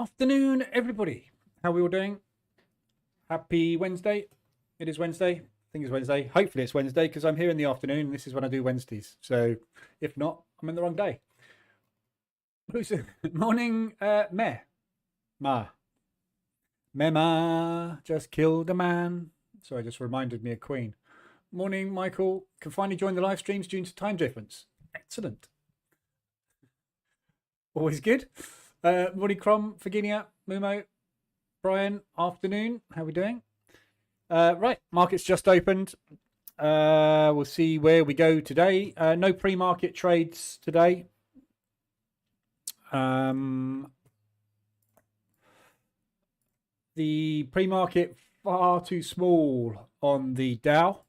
Afternoon, everybody. How are we all doing? Happy Wednesday. It is Wednesday. I think it's Wednesday. Hopefully it's Wednesday because I'm here in the afternoon. This is when I do Wednesdays. So if not, I'm in the wrong day. Who's morning? Meh. Ma. Mema just killed a man. Sorry, just reminded me of Queen. Morning, Michael. Can finally join the live streams due to time difference. Excellent. Always good. Morning, Crom, Virginia, Mumo, Brian. Afternoon. How are we doing? Right, market's just opened. We'll see where we go today. No pre-market trades today. The pre-market far too small on the Dow,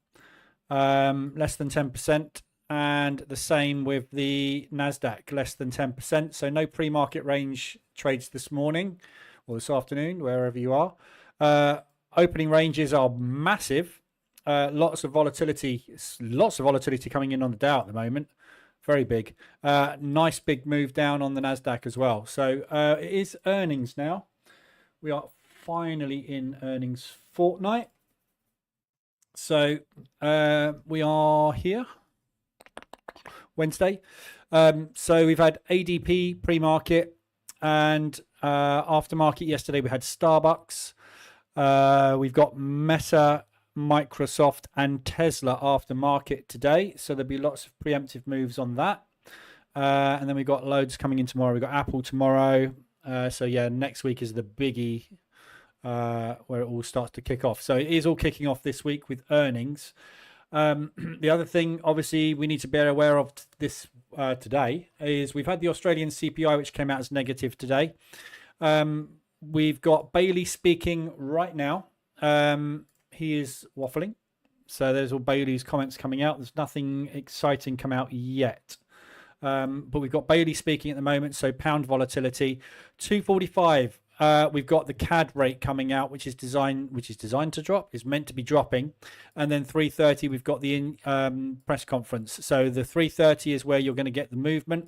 less than 10%, and the same with the NASDAQ, less than 10%. So no pre-market range trades this morning or this afternoon, wherever you are. Opening ranges are massive. Lots of volatility coming in on the Dow at the moment. Very big. Nice big move down on the NASDAQ as well. So it is earnings now. We are finally in earnings fortnight. So we are here Wednesday. So we've had ADP pre-market and aftermarket yesterday. We had Starbucks. We've got Meta, Microsoft and Tesla aftermarket today. So there'll be lots of preemptive moves on that. And then we've got loads coming in tomorrow. We've got Apple tomorrow. So yeah, next week is the biggie where it all starts to kick off. So it is all kicking off this week with earnings. The other thing, obviously, we need to be aware of this today is we've had the Australian CPI, which came out as negative today. We've got Bailey speaking right now. He is waffling. So there's all Bailey's comments coming out. There's nothing exciting come out yet. But we've got Bailey speaking at the moment. So pound volatility, 245. We've got the CAD rate coming out, which is designed to drop, is meant to be dropping, and then 3:30 we've got the press conference. So the 3:30 is where you're going to get the movement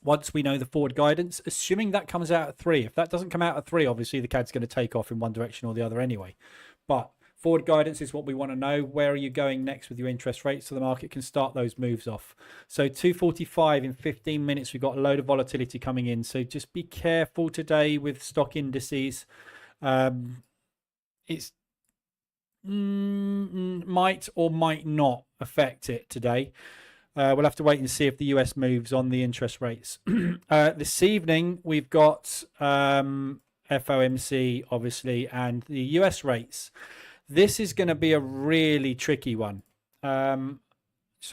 once we know the forward guidance, assuming that comes out at 3. If that doesn't come out at 3, obviously the CAD's going to take off in one direction or the other anyway. But forward guidance is what we want to know. Where are you going next with your interest rates so the market can start those moves off? So 245 in 15 minutes. We've got a load of volatility coming in. So just be careful today with stock indices. It's might or might not affect it today. We'll have to wait and see if the US moves on the interest rates. This evening, we've got FOMC, obviously, and the US rates. This is going to be a really tricky one. So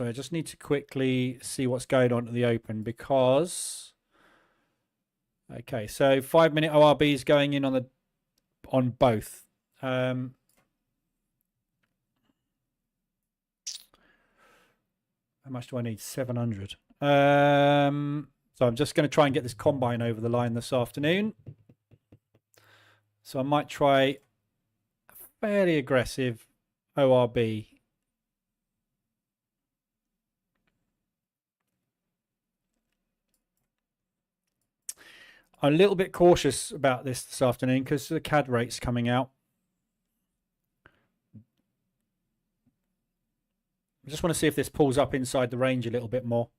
I just need to quickly see what's going on at the open because... Okay, so 5-minute ORB is going in on both. How much do I need? 700. So I'm just going to try and get this combine over the line this afternoon. So I might try fairly aggressive ORB. I'm a little bit cautious about this afternoon because the CAD rate's coming out. I just want to see if this pulls up inside the range a little bit more.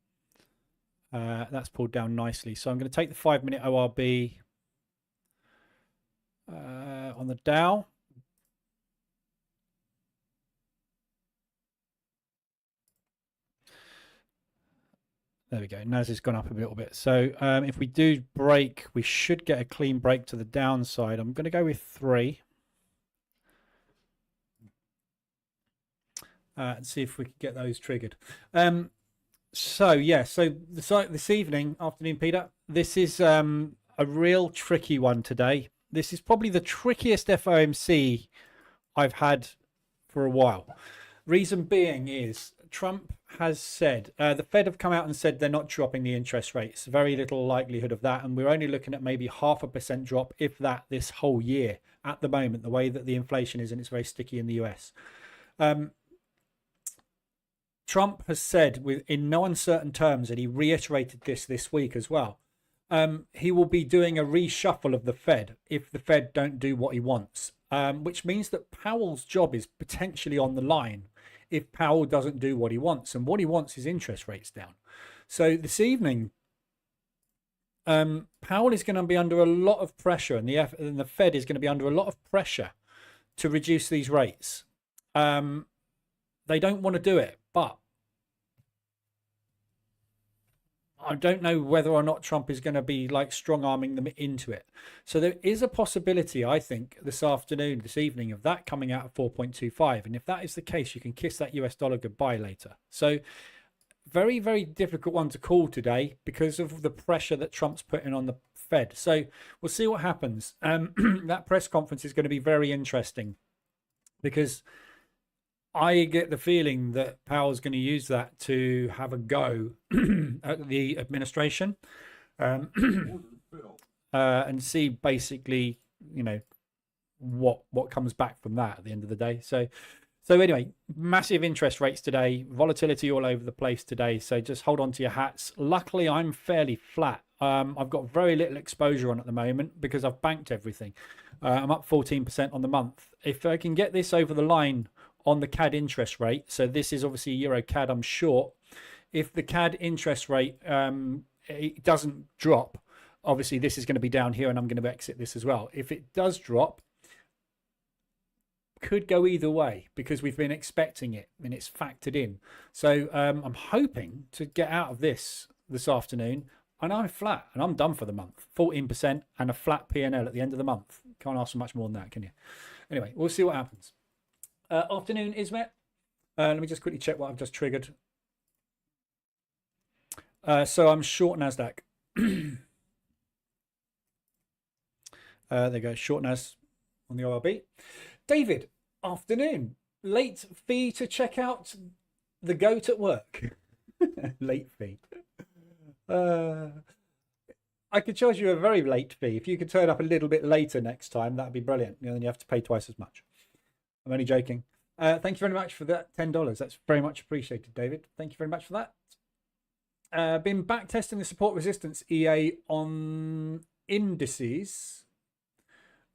That's pulled down nicely. So I'm going to take the 5-minute ORB on the Dow. There we go. NAS has gone up a little bit. So if we do break, we should get a clean break to the downside. I'm going to go with 3. And see if we can get those triggered. So this afternoon, Peter, this is a real tricky one today. This is probably the trickiest FOMC I've had for a while. Reason being is Trump has said, the Fed have come out and said they're not dropping the interest rates. Very little likelihood of that. And we're only looking at maybe 0.5% drop, if that, this whole year at the moment, the way that the inflation is, and it's very sticky in the US. Trump has said in no uncertain terms, and he reiterated this week as well, he will be doing a reshuffle of the Fed if the Fed don't do what he wants, which means that Powell's job is potentially on the line if Powell doesn't do what he wants. And what he wants is interest rates down. So this evening, Powell is going to be under a lot of pressure, and the Fed is going to be under a lot of pressure to reduce these rates. They don't want to do it, but I don't know whether or not Trump is going to be like strong arming them into it. So there is a possibility, I think, this evening, of that coming out at 4.25. And if that is the case, you can kiss that US dollar goodbye later. So very, very difficult one to call today because of the pressure that Trump's putting on the Fed. So we'll see what happens. That press conference is going to be very interesting because I get the feeling that Powell's going to use that to have a go at the administration and see basically, what comes back from that at the end of the day. So anyway, massive interest rates today, volatility all over the place today. So just hold on to your hats. Luckily, I'm fairly flat. I've got very little exposure on at the moment because I've banked everything. I'm up 14% on the month. If I can get this over the line on the CAD interest rate, so this is obviously Euro CAD, I'm short. If the CAD interest rate it doesn't drop, obviously this is going to be down here and I'm going to exit this as well. If it does drop, could go either way because we've been expecting it and it's factored in. So I'm hoping to get out of this afternoon and I'm flat and I'm done for the month. 14% and a flat P&L at the end of the month. Can't ask for much more than that, can you? Anyway, we'll see what happens. Afternoon, Ismet. Let me just quickly check what I've just triggered. So I'm short NASDAQ. There you go, short NAS on the ORB. David, afternoon. Late fee to check out the goat at work. Late fee. I could charge you a very late fee. If you could turn up a little bit later next time, that'd be brilliant. Then you have to pay twice as much. I'm only joking. Thank you very much for that $10. That's very much appreciated, David. Thank you very much for that. Been back testing the support resistance EA on indices,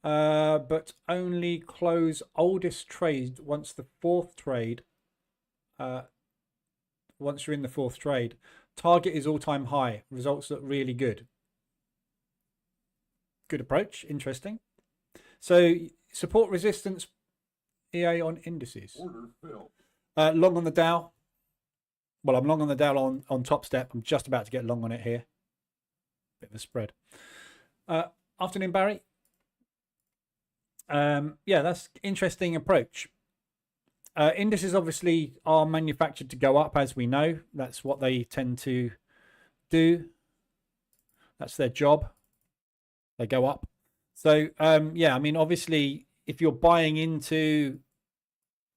but only close oldest trade once the fourth trade. Once you're in the fourth trade, target is all-time high. Results look really good. Good approach. Interesting. So support resistance EA on indices. Long on the Dow. Well, I'm long on the Dow on top step. I'm just about to get long on it here. Bit of a spread. Afternoon, Barry. Yeah, that's interesting approach. Indices obviously are manufactured to go up, as we know. That's what they tend to do. That's their job. They go up. So, yeah, I mean, obviously, if you're buying into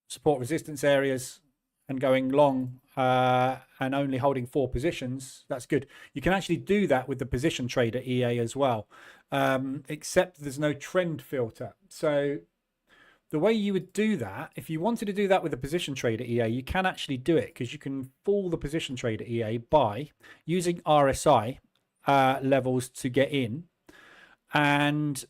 support resistance areas and going long and only holding 4 positions, that's good. You can actually do that with the position trader EA as well, except there's no trend filter. So the way you would do that, if you wanted to do that with the position trader EA, you can actually do it because you can fool the position trader EA by using RSI levels to get in. And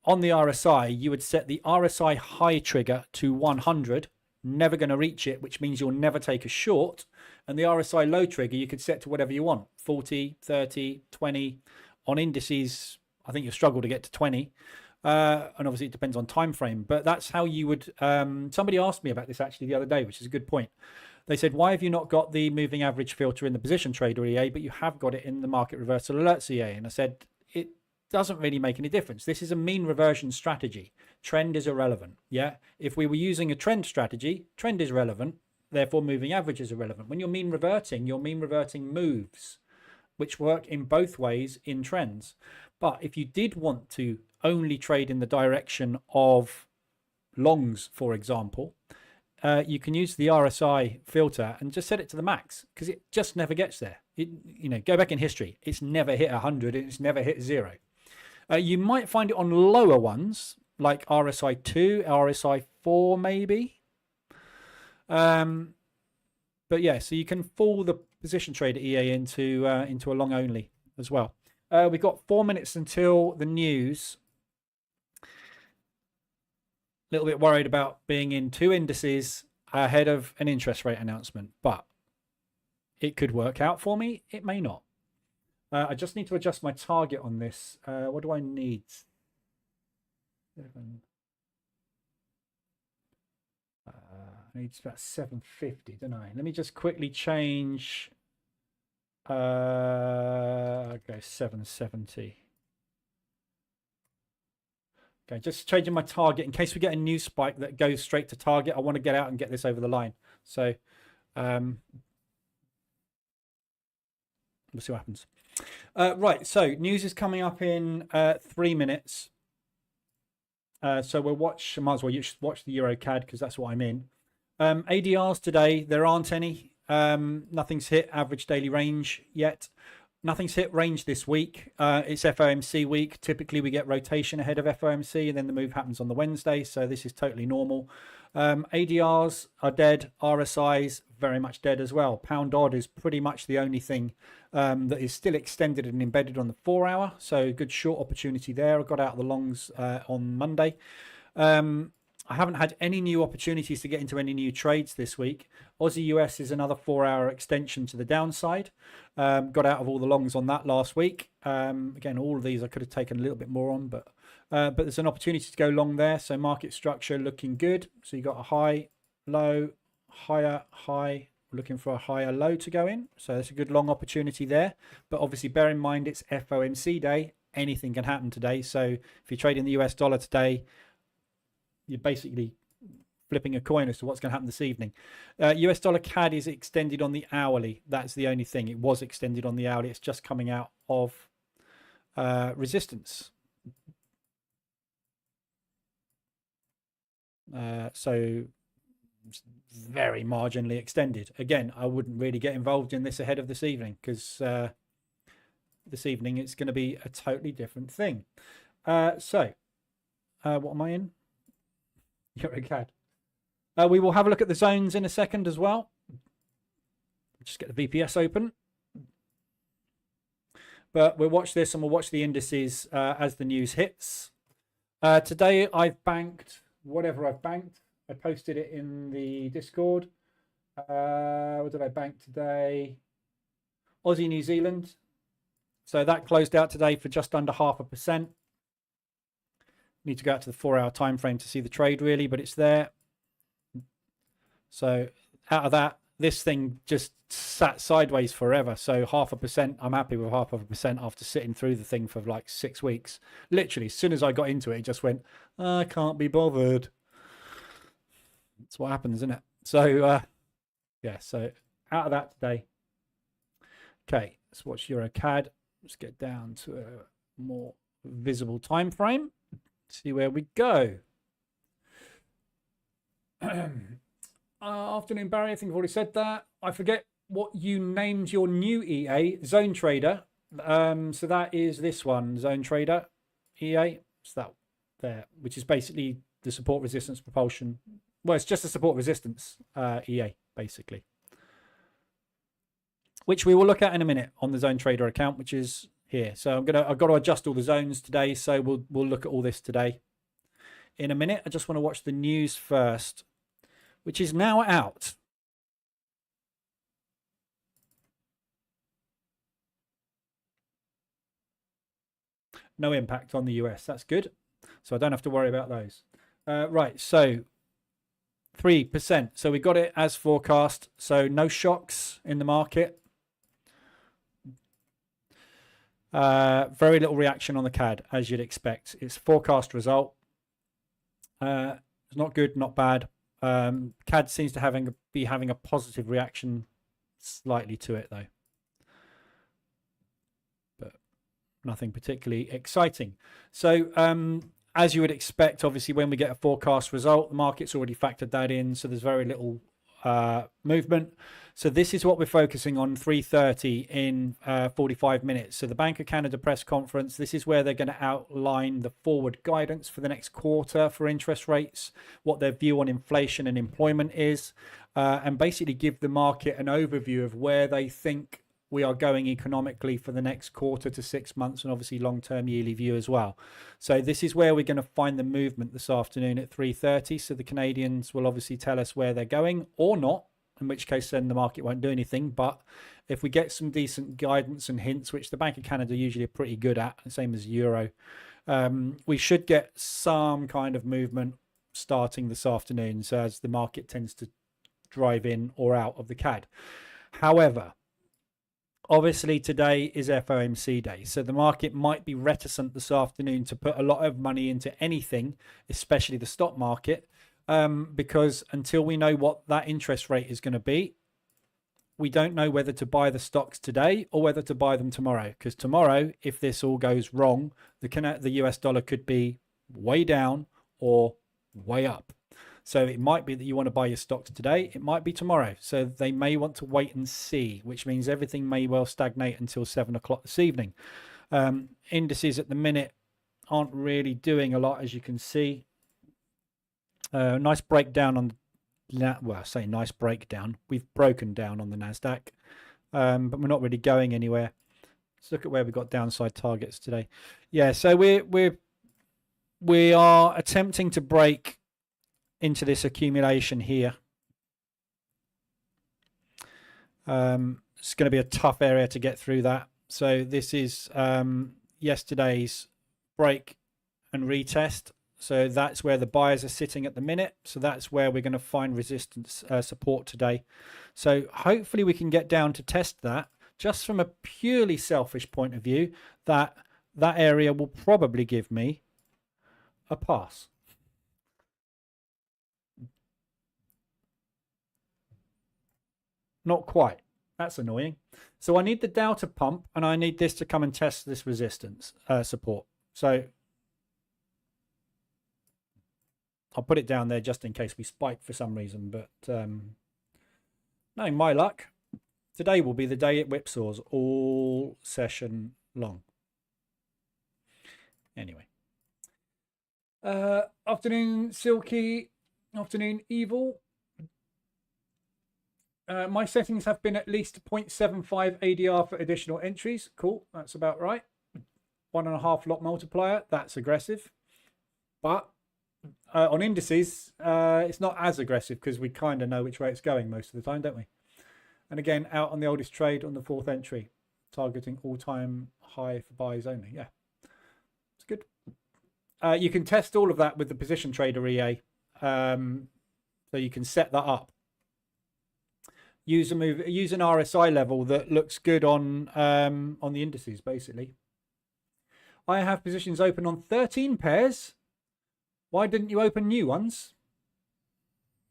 on the RSI, you would set the RSI high trigger to 100, never going to reach it, which means you'll never take a short. And the RSI low trigger, you could set to whatever you want, 40, 30, 20. On indices, I think you'll struggle to get to 20. And obviously it depends on time frame, but that's how you would, somebody asked me about this actually the other day, which is a good point. They said, why have you not got the moving average filter in the position trader EA, but you have got it in the market reversal alerts EA? And I said, it doesn't really make any difference. This is a mean reversion strategy. Trend is irrelevant. Yeah. If we were using a trend strategy, trend is relevant. Therefore, moving average is irrelevant. When you're mean reverting, your mean reverting moves, which work in both ways in trends. But if you did want to only trade in the direction of longs, for example, you can use the RSI filter and just set it to the max because it just never gets there. Go back in history. It's never hit 100 and it's never hit 0. You might find it on lower ones like RSI 2, RSI 4 maybe. But yeah, so you can fool the position trader EA into a long only as well. We've got 4 minutes until the news. A little bit worried about being in 2 indices ahead of an interest rate announcement, but it could work out for me. It may not. I just need to adjust my target on this. What do I need? 7. I need about 750, don't I? Let me just quickly change. Okay, 770. Okay, just changing my target in case we get a new spike that goes straight to target. I want to get out and get this over the line. So we'll see what happens. Right, so news is coming up in 3 minutes. So we'll watch, might as well watch the Euro CAD because that's what I'm in. ADRs today, there aren't any. Nothing's hit average daily range yet. Nothing's hit range this week. It's FOMC week. Typically we get rotation ahead of FOMC and then the move happens on the Wednesday. So this is totally normal. ADRs are dead. RSIs very much dead as well. Pound odd is pretty much the only thing that is still extended and embedded on the 4 hour. So good short opportunity there. I got out of the longs on Monday. I haven't had any new opportunities to get into any new trades this week. Aussie US is another 4 hour extension to the downside. Got out of all the longs on that last week. Again, all of these I could have taken a little bit more on, but there's an opportunity to go long there. So market structure looking good. So you got a high, low, higher, high. We're looking for a higher low to go in. So that's a good long opportunity there. But obviously bear in mind it's FOMC day. Anything can happen today. So if you're trading the US dollar today, you're basically flipping a coin as to what's going to happen this evening. US dollar CAD is extended on the hourly. That's the only thing. It was extended on the hourly. It's just coming out of resistance. So very marginally extended. Again, I wouldn't really get involved in this ahead of this evening because this evening it's going to be a totally different thing. So what am I in? Euro CAD. We will have a look at the zones in a second as well. Just get the VPS open. But we'll watch this and we'll watch the indices as the news hits. Today I've banked whatever I've banked. I posted it in the Discord. What did I bank today? Aussie New Zealand. So that closed out today for just under 0.5%. Need to go out to the 4 hour time frame to see the trade really, but it's there. So out of that, this thing just sat sideways forever. So 0.5%, I'm happy with 0.5% after sitting through the thing for like 6 weeks. Literally, as soon as I got into it, it just went, I can't be bothered. That's what happens, isn't it? So yeah, so out of that today. Okay, let's watch Euro CAD. Let's get down to a more visible time frame. See where we go. Afternoon, Barry. I think I've already said that. I forget what you named your new EA, Zone Trader. So that is this one, Zone Trader EA. It's that there, which is basically the support resistance propulsion. Well, it's just a support resistance EA, basically. Which we will look at in a minute on the Zone Trader account, which is here. So I've got to adjust all the zones today. So we'll look at all this today in a minute. I just want to watch the news first, which is now out. No impact on the US. That's good. So I don't have to worry about those. Right. So 3%. So we got it as forecast. So no shocks in the market. Very little reaction on the CAD, as you'd expect. It's forecast result. It's not good, not bad. CAD seems to be having a positive reaction slightly to it, though. But nothing particularly exciting. So as you would expect, obviously, when we get a forecast result, the market's already factored that in. So there's very little movement. So this is what we're focusing on, 3:30 in 45 minutes. So the Bank of Canada press conference, this is where they're going to outline the forward guidance for the next quarter for interest rates, what their view on inflation and employment is, and basically give the market an overview of where they think we are going economically for the next quarter to 6 months, and obviously long-term yearly view as well. So this is where we're going to find the movement this afternoon at 3:30. So the Canadians will obviously tell us where they're going or not, in which case then the market won't do anything. But if we get some decent guidance and hints, which the Bank of Canada usually are pretty good at, same as Euro, we should get some kind of movement starting this afternoon, so as the market tends to drive in or out of the CAD. However, obviously today is FOMC day, so the market might be reticent this afternoon to put a lot of money into anything, especially the stock market, because until we know what that interest rate is going to be, we don't know whether to buy the stocks today or whether to buy them tomorrow. Because tomorrow, if this all goes wrong, the US dollar could be way down or way up. So it might be that you want to buy your stocks today. It might be tomorrow. So they may want to wait and see, which means everything may well stagnate until 7 o'clock this evening. Indices at the minute aren't really doing a lot, as you can see. Nice breakdown on well, I say nice breakdown. We've broken down on the NASDAQ, but we're not really going anywhere. Let's look at where we got downside targets today. Yeah, so we are attempting to break into this accumulation here. It's going to be a tough area to get through that. So this is yesterday's break and retest. So that's where the buyers are sitting at the minute. So that's where we're going to find resistance support today. So hopefully we can get down to test that. Just from a purely selfish point of view, that area will probably give me a pass. Not quite. That's annoying. So I need the Dow to pump, and I need this to come and test this resistance support. So I'll put it down there just in case we spike for some reason. But knowing my luck, today will be the day it whipsaws all session long. Anyway. Afternoon, Silky. Afternoon, Evil. My settings have been at least 0.75 ADR for additional entries. Cool, that's about right. 1.5 lot multiplier, that's aggressive. But on indices, it's not as aggressive because we kind of know which way it's going most of the time, don't we? And again, out on the oldest trade on the 4th entry, targeting all-time high for buys only. Yeah, it's good. You can test all of that with the position trader EA. So you can set that up. Use an RSI level that looks good on the indices, basically. I have positions open on 13 pairs. Why didn't you open new ones?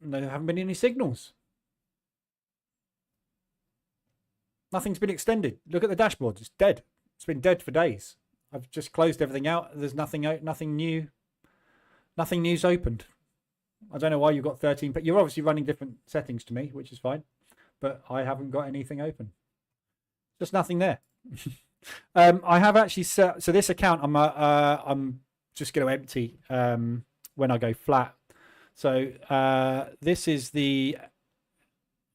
There haven't been any signals. Nothing's been extended. Look at the dashboard. It's dead. It's been dead for days. I've just closed everything out. There's nothing new. Nothing new's opened. I don't know why you've got 13, but you're obviously running different settings to me, which is fine. But I haven't got anything open. Just nothing there. I have actually set, so this account I'm just going to empty when I go flat. So this is the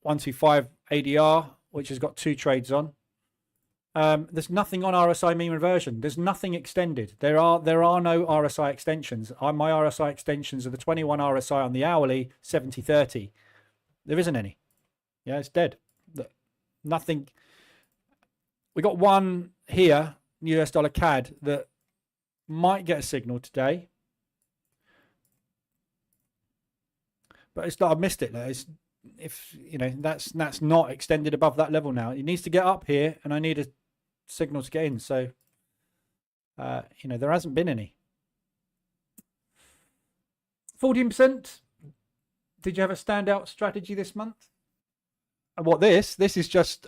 125 ADR, which has got 2 trades on. There's nothing on RSI mean reversion. There's nothing extended. There are no RSI extensions. My RSI extensions are the 21 RSI on the hourly, 70-30. There isn't any. Yeah, it's dead. Nothing. We got one here, US dollar CAD, that might get a signal today. But it's not, I missed it. It's, if you know, that's not extended above that level now. It needs to get up here, and I need a signal to get in. So you know, there hasn't been any. 14%. Did you have a standout strategy this month? What this is just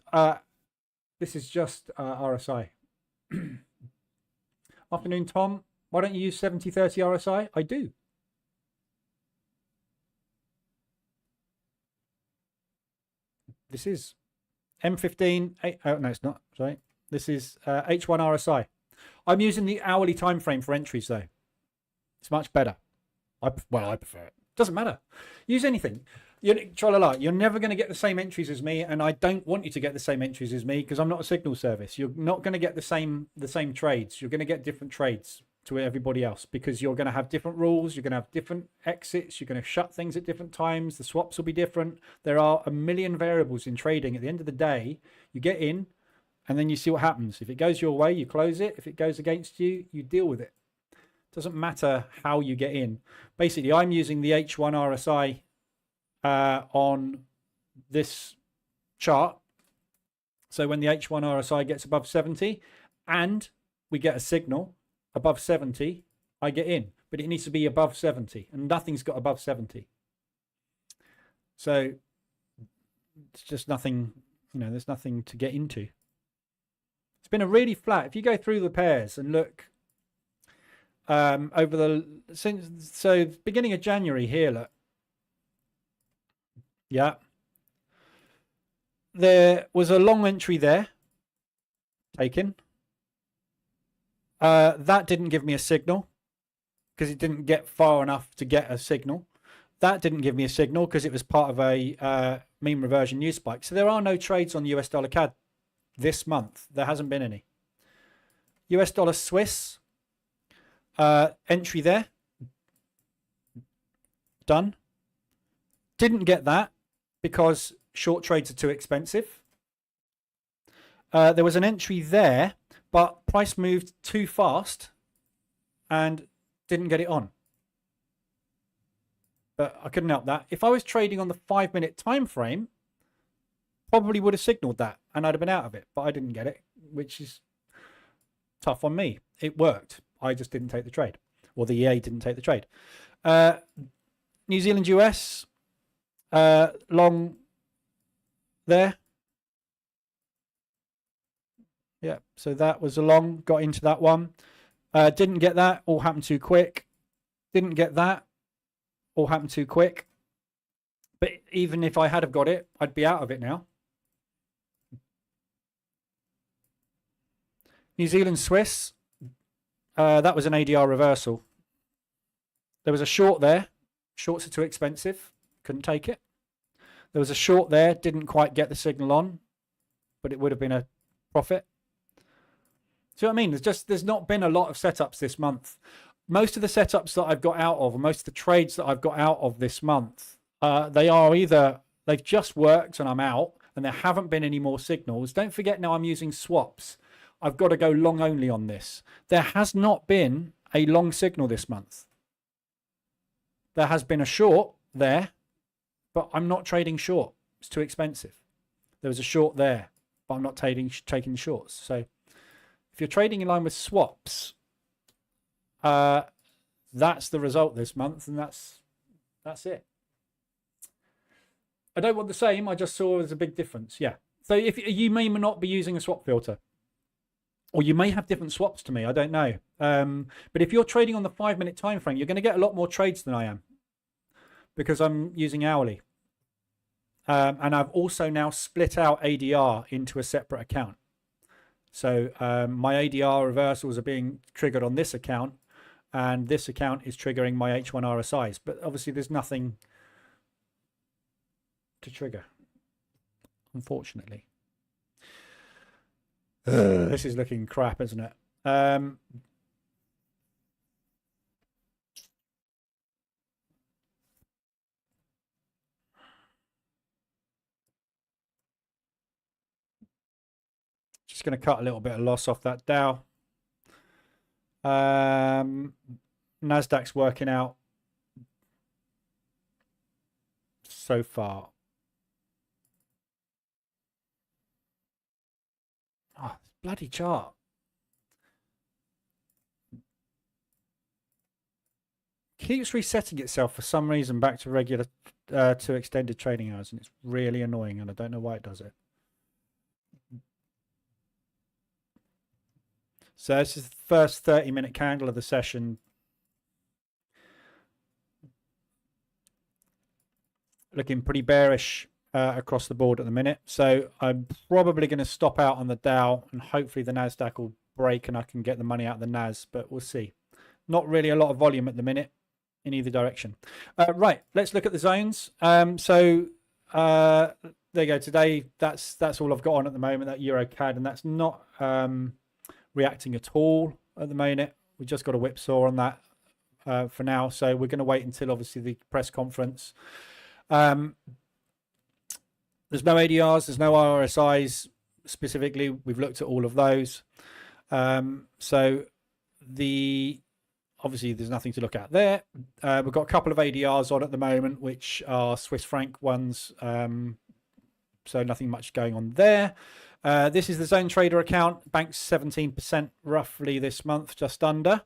RSI. Afternoon, Tom. Why don't you use 70-30 RSI? I do. This is M15. Oh, no, it's not. Sorry. This is H1 RSI. I'm using the hourly time frame for entries, though. It's much better. I prefer it. Doesn't matter. Use anything. You're never going to get the same entries as me, and I don't want you to get the same entries as me because I'm not a signal service. You're not going to get the same trades. You're going to get different trades to everybody else because you're going to have different rules. You're going to have different exits. You're going to shut things at different times. The swaps will be different. There are a million variables in trading. At the end of the day, you get in, and then you see what happens. If it goes your way, you close it. If it goes against you, you deal with it. Doesn't matter how you get in. Basically, I'm using the H1 RSI on this chart. So when the H1 RSI gets above 70 and we get a signal above 70, I get in. But it needs to be above 70, and nothing's got above 70. So it's just nothing, there's nothing to get into. It's been a really flat. If you go through the pairs and look so beginning of January here, look. Yeah. There was a long entry there taken. That didn't give me a signal because it didn't get far enough to get a signal. That didn't give me a signal because it was part of a mean reversion news spike. So there are no trades on US dollar CAD this month. There hasn't been any. US dollar Swiss. Entry there. Done. Didn't get that because short trades are too expensive. There was an entry there, but price moved too fast and didn't get it on. But I couldn't help that. If I was trading on the 5-minute time frame, probably would have signaled that and I'd have been out of it, but I didn't get it, which is tough on me. It worked. I just didn't take the trade, or the EA didn't take the trade. New Zealand US, long there. Yeah, so that was a long, got into that one. Didn't get that, all happened too quick. Didn't get that, all happened too quick. But even if I had have got it, I'd be out of it now. New Zealand Swiss, that was an ADR reversal. There was a short there. Shorts are too expensive. Couldn't take it. There was a short there. Didn't quite get the signal on, but it would have been a profit. See what I mean? There's not been a lot of setups this month. Most of the setups that I've got out of, or most of the trades that I've got out of this month, they are either they've just worked and I'm out, and there haven't been any more signals. Don't forget now I'm using swaps. I've got to go long only on this. There has not been a long signal this month. There has been a short there, but I'm not trading short. It's too expensive. There was a short there, but I'm not taking shorts. So if you're trading in line with swaps, that's the result this month, and that's it. I don't want the same. I just saw there's a big difference. Yeah. So if you may not be using a swap filter, or you may have different swaps to me. I don't know. But if you're trading on the 5-minute time frame, you're going to get a lot more trades than I am because I'm using hourly. And I've also now split out ADR into a separate account. So my ADR reversals are being triggered on this account, and this account is triggering my H1 RSIs. But obviously there's nothing to trigger, unfortunately. This is looking crap, isn't it? Just going to cut a little bit of loss off that DOW. Nasdaq's working out so far. Oh, bloody chart. Keeps resetting itself for some reason back to regular to extended trading hours, and it's really annoying, and I don't know why it does it. So this is the first 30-minute candle of the session. Looking pretty bearish across the board at the minute. So I'm probably going to stop out on the Dow, and hopefully the Nasdaq will break and I can get the money out of the NAS, but we'll see. Not really a lot of volume at the minute. in either direction. Right, let's look at the zones. There you go. Today, that's all I've got on at the moment, that Euro CAD, and that's not reacting at all at the moment. We just got a whipsaw on that for now, so we're going to wait until obviously the press conference. There's no ADRs, there's no RSIs specifically. We've looked at all of those. Obviously there's nothing to look at there. We've got a couple of ADRs on at the moment, which are Swiss franc ones. So nothing much going on there. This is the Zone Trader account. Banked 17% roughly this month, just under.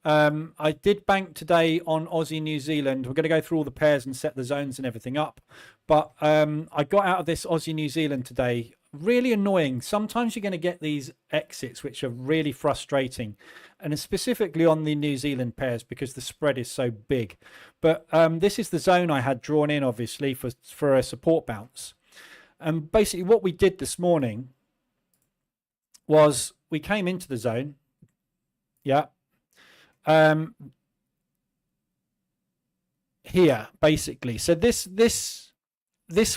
I did bank today on Aussie New Zealand. We're going to go through all the pairs and set the zones and everything up. But I got out of this Aussie New Zealand today. Really annoying. Sometimes you're going to get these exits which are really frustrating, and specifically on the New Zealand pairs because the spread is so big. But this is the zone I had drawn in, obviously, for a support bounce. And basically what we did this morning was we came into the zone. Yeah. Here, basically. So this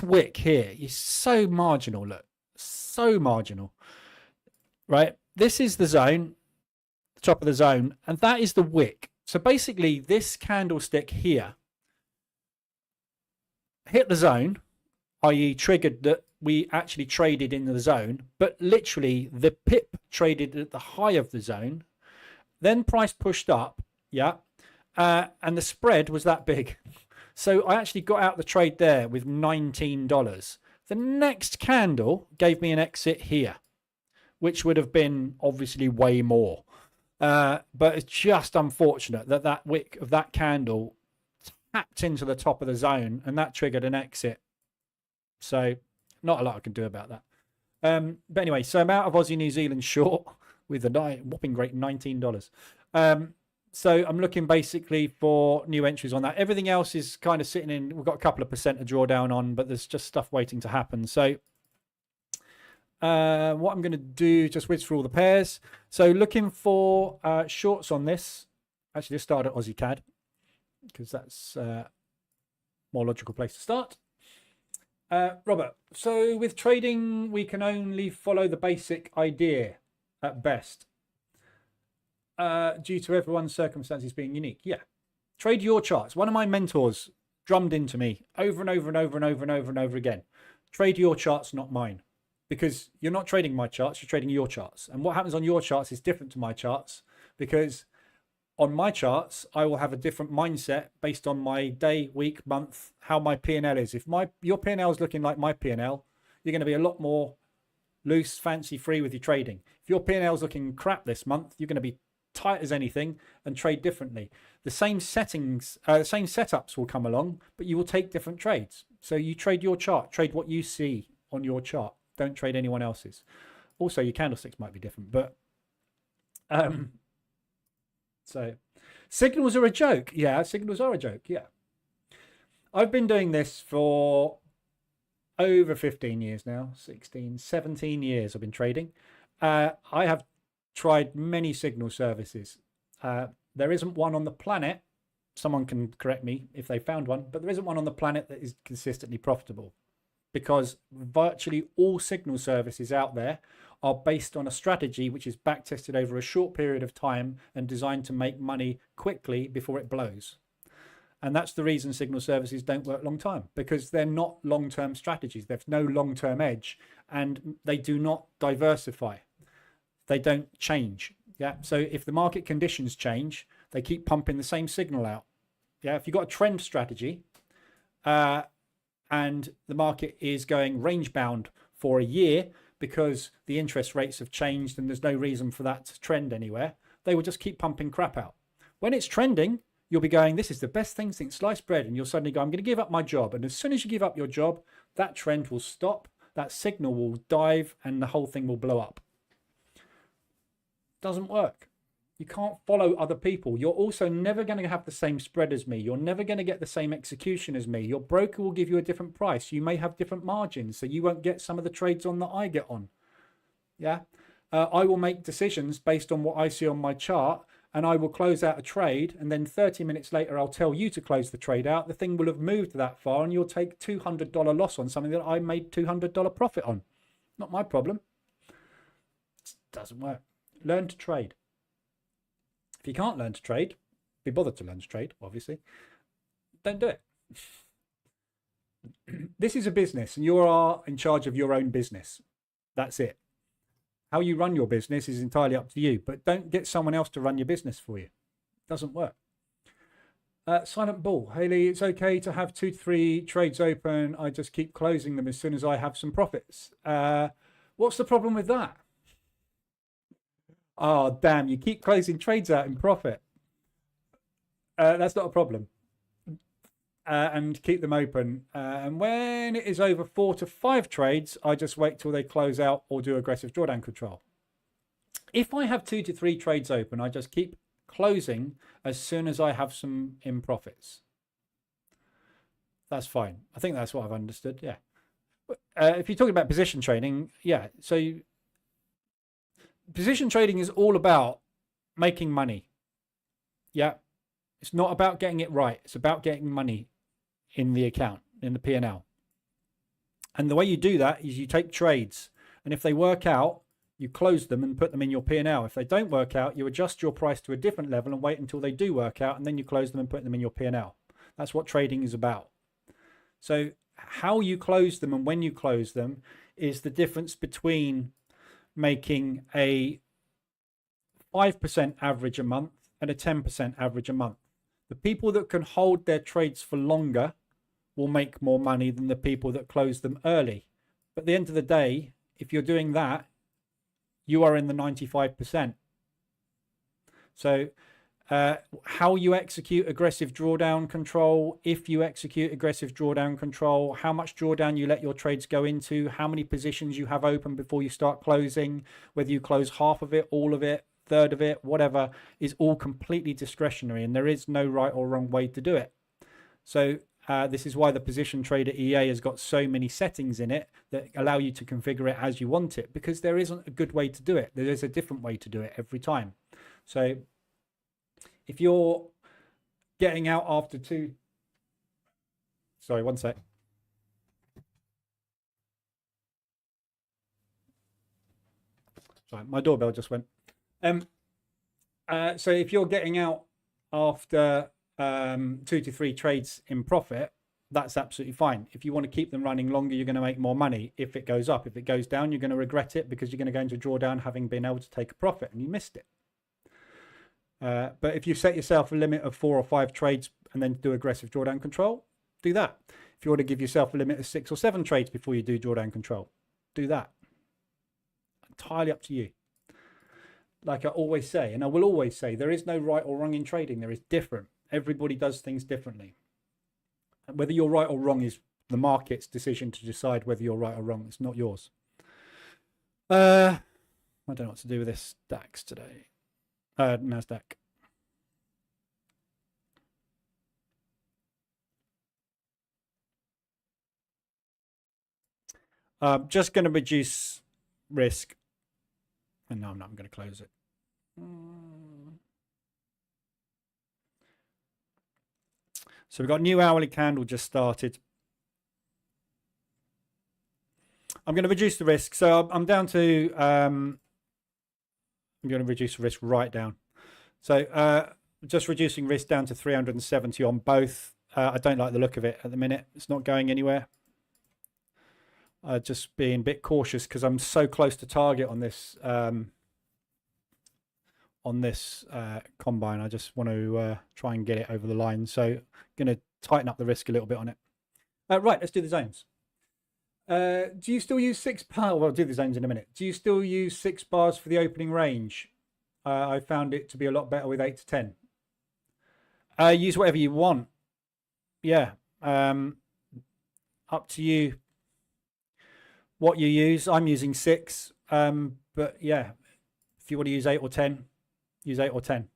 wick here is so marginal, look. So marginal. Right? This is the zone, the top of the zone, and that is the wick. So basically this candlestick here hit the zone, i.e. triggered that we actually traded in the zone, but literally the pip traded at the high of the zone, then price pushed up, yeah, and the spread was that big. So I actually got out the trade there with $19. The next candle gave me an exit here, which would have been obviously way more. But it's just unfortunate that that wick of that candle tapped into the top of the zone and that triggered an exit. So not a lot I can do about that. But anyway, so I'm out of Aussie New Zealand short with a whopping great $19. So I'm looking basically for new entries on that. Everything else is kind of sitting in. We've got a couple of percent to draw down on, but there's just stuff waiting to happen. So what I'm going to do, just whiz through all the pairs. So looking for shorts on this. Actually, let's start at Aussie CAD because that's a more logical place to start. Robert, so with trading, we can only follow the basic idea at best. Due to everyone's circumstances being unique. Yeah. Trade your charts. One of my mentors drummed into me over and over and over and over and over and over again. Trade your charts, not mine. Because you're not trading my charts, you're trading your charts. And what happens on your charts is different to my charts, because on my charts, I will have a different mindset based on my day, week, month, how my P&L is. If your P&L is looking like my P&L, you're going to be a lot more loose, fancy free with your trading. If your P&L is looking crap this month, you're going to be tight as anything and trade differently. The same settings, same setups will come along, but you will take different trades. So you trade your chart, trade what you see on your chart. Don't trade anyone else's. Also, your candlesticks might be different, but so signals are a joke. Yeah, signals are a joke. Yeah. I've been doing this for over 15 years now, 16, 17 years I've been trading. I have tried many signal services. There isn't one on the planet, someone can correct me if they found one, but there isn't one on the planet that is consistently profitable, because virtually all signal services out there are based on a strategy which is back tested over a short period of time and designed to make money quickly before it blows. And that's the reason signal services don't work long time, because they're not long-term strategies. There's no long-term edge, and they do not diversify. They don't change. Yeah. So if the market conditions change, they keep pumping the same signal out. Yeah. If you've got a trend strategy and the market is going range bound for a year because the interest rates have changed and there's no reason for that to trend anywhere, they will just keep pumping crap out. When it's trending, you'll be going, this is the best thing since sliced bread. And you'll suddenly go, I'm going to give up my job. And as soon as you give up your job, that trend will stop, that signal will dive, and the whole thing will blow up. Doesn't work. You can't follow other people. You're also never going to have the same spread as me. You're never going to get the same execution as me. Your broker will give you a different price. You may have different margins, so you won't get some of the trades on that I get on. Yeah. I will make decisions based on what I see on my chart, and I will close out a trade, and then 30 minutes later I'll tell you to close the trade out. The thing will have moved that far, and you'll take $200 loss on something that I made $200 profit on. Not my problem. It doesn't work. Learn to trade. If you can't learn to trade, be bothered to learn to trade, obviously. Don't do it. This is a business, and you are in charge of your own business. That's it. How you run your business is entirely up to you, but don't get someone else to run your business for you. It doesn't work. Silent Bull. Haley, it's okay to have 2 to 3 trades open. I just keep closing them as soon as I have some profits. What's the problem with that? Oh, damn, you keep closing trades out in profit. That's not a problem. And keep them open. And when it is over 4 to 5 trades, I just wait till they close out or do aggressive drawdown control. If I have 2 to 3 trades open, I just keep closing as soon as I have some in profits. That's fine. I think that's what I've understood. Yeah. If you're talking about position trading, yeah. So position trading is all about making money. Yeah. It's not about getting it right. It's about getting money in the account, in the P&L. And the way you do that is you take trades, and if they work out, you close them and put them in your P&L. If they don't work out, you adjust your price to a different level and wait until they do work out, and then you close them and put them in your P&L. That's what trading is about. So how you close them and when you close them is the difference between making a 5% average a month and a 10% average a month. The people that can hold their trades for longer will make more money than the people that close them early. But at the end of the day, if you're doing that, you are in the 95%. So how you execute aggressive drawdown control, if you execute aggressive drawdown control, how much drawdown you let your trades go into, how many positions you have open before you start closing, whether you close half of it, all of it, third of it, whatever, is all completely discretionary, and there is no right or wrong way to do it. So this is why the Position Trader EA has got so many settings in it that allow you to configure it as you want it, because there isn't a good way to do it. There is a different way to do it every time. So if you're getting out after sorry, one sec. Sorry, my doorbell just went. So if you're getting out after 2 to 3 trades in profit, that's absolutely fine. If you want to keep them running longer, you're going to make more money if it goes up. If it goes down, you're going to regret it because you're going to go into drawdown having been able to take a profit and you missed it. But if you set yourself a limit of 4 or 5 trades and then do aggressive drawdown control, do that. If you want to give yourself a limit of 6 or 7 trades before you do drawdown control, do that. Entirely up to you. Like I always say, and I will always say, there is no right or wrong in trading. There is different. Everybody does things differently. And whether you're right or wrong is the market's decision to decide whether you're right or wrong. It's not yours. I don't know what to do with this DAX today. NASDAQ. Just going to reduce risk. And no, I'm not. I'm going to close it. So we've got new hourly candle just started. I'm going to reduce the risk. So I'm down to, I'm going to reduce the risk right down. So just reducing risk down to 370 on both. I don't like the look of it at the minute. It's not going anywhere. Just being a bit cautious because I'm so close to target on this combine. I just want to try and get it over the line. So I'm going to tighten up the risk a little bit on it. Right, let's do the zones. Do you still use 6 bars? Well, I'll do the zones in a minute. Do you still use 6 bars for the opening range? I found it to be a lot better with 8 to 10. Use whatever you want. Yeah. Up to you what you use. I'm using 6. But yeah, if you want to use 8 or 10, use 8 or 10.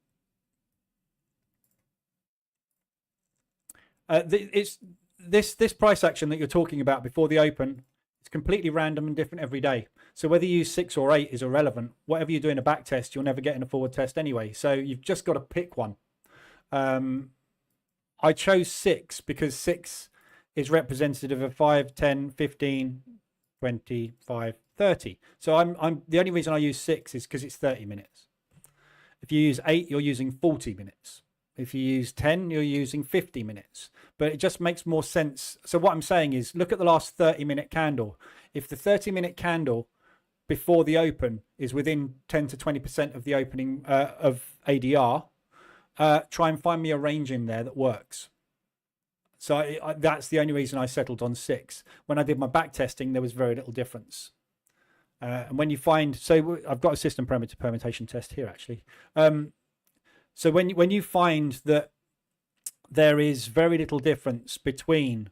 It's this price action that you're talking about before the open. It's completely random and different every day. So whether you use 6 or 8 is irrelevant. Whatever you do in a back test, you'll never get in a forward test anyway. So you've just got to pick one. I chose 6 because 6 is representative of 5, 10, 15, 25, 30. So I'm the only reason I use 6 is because it's 30 minutes. If you use 8, you're using 40 minutes. If you use 10, you're using 50 minutes. But it just makes more sense. So what I'm saying is, look at the last 30-minute candle. If the 30-minute candle before the open is within 10 to 20% of the opening of ADR, try and find me a range in there that works. So that's the only reason I settled on 6. When I did my back testing, there was very little difference. And when you find, so I've got a system parameter permutation test here actually. So when you find that there is very little difference between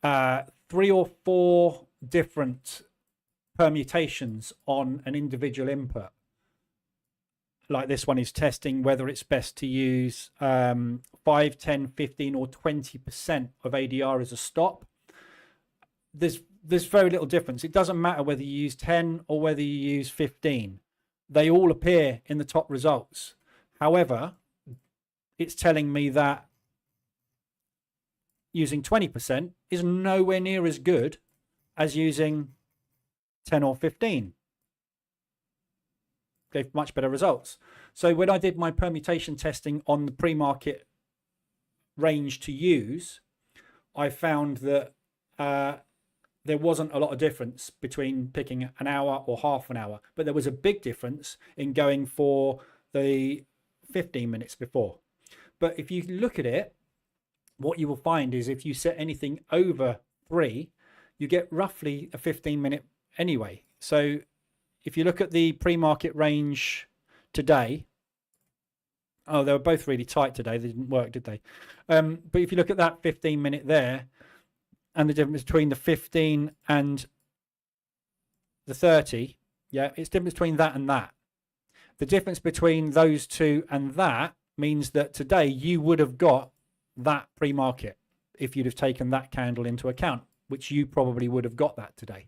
3 or 4 different permutations on an individual input, like this one is testing whether it's best to use 5, 10, 15 or 20% of ADR as a stop, there's very little difference. It doesn't matter whether you use 10 or whether you use 15. They all appear in the top results. However, it's telling me that using 20% is nowhere near as good as using 10 or 15. Gave much better results. So when I did my permutation testing on the pre-market range to use, I found that there wasn't a lot of difference between picking an hour or half an hour, but there was a big difference in going for the 15 minutes before. But if you look at it, what you will find is if you set anything over 3, you get roughly a 15-minute anyway. So if you look at the pre-market range today, oh, they were both really tight today. They didn't work, did they? But if you look at that 15-minute there, and the difference between the 15 and the 30, yeah, it's difference between that and that. The difference between those two and that means that today you would have got that pre-market if you'd have taken that candle into account, which you probably would have got that today.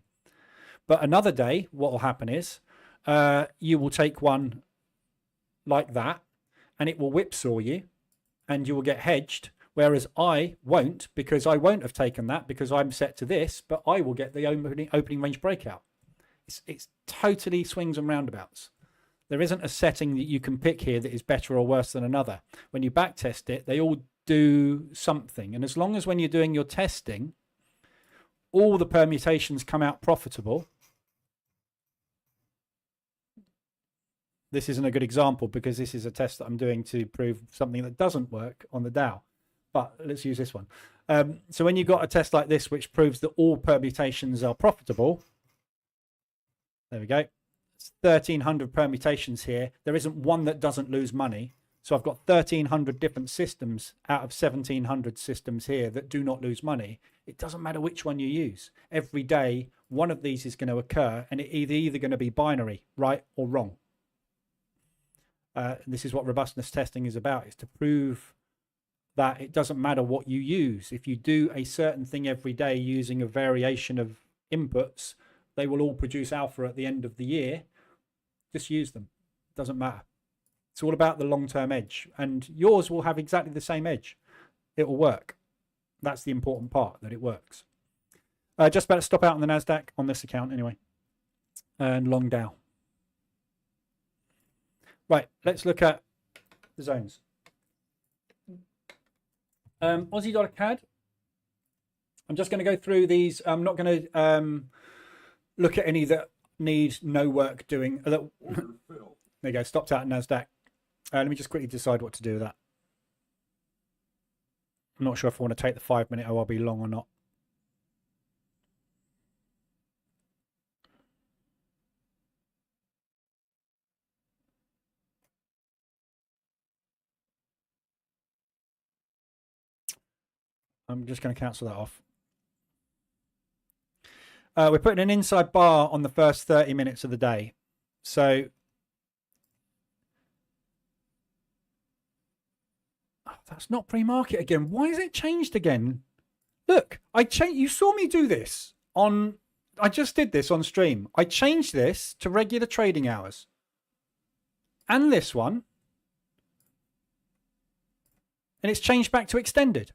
But another day, what will happen is you will take one like that and it will whipsaw you and you will get hedged, whereas I won't, because I won't have taken that because I'm set to this, but I will get the opening range breakout. It's totally swings and roundabouts. There isn't a setting that you can pick here that is better or worse than another. When you back test it, they all do something. And as long as when you're doing your testing, all the permutations come out profitable. This isn't a good example because this is a test that I'm doing to prove something that doesn't work on the DOW. But let's use this one. So when you've got a test like this, which proves that all permutations are profitable, there we go. It's 1,300 permutations here. There isn't one that doesn't lose money. So I've got 1,300 different systems out of 1,700 systems here that do not lose money. It doesn't matter which one you use. Every day, one of these is going to occur, and it's either going to be binary, right or wrong. This is what robustness testing is about, is to prove that it doesn't matter what you use. If you do a certain thing every day using a variation of inputs, they will all produce alpha at the end of the year. Just use them. It doesn't matter. It's all about the long-term edge, and yours will have exactly the same edge. It will work. That's the important part, that it works. Just about to stop out on the NASDAQ on this account anyway, and long Dow. Right, let's look at the zones. Aussie dollar CAD. I'm just going to go through these. I'm not going to look at any that need no work doing. There you go, stopped out at NASDAQ. Let me just quickly decide what to do with that. I'm not sure if I want to take the 5-minute ORB long or not. I'm just going to cancel that off. We're putting an inside bar on the first 30 minutes of the day. So that's not pre-market again. Why is it changed again? Look, you saw me do this on I just did this on stream. I changed this to regular trading hours. And this one. And it's changed back to extended.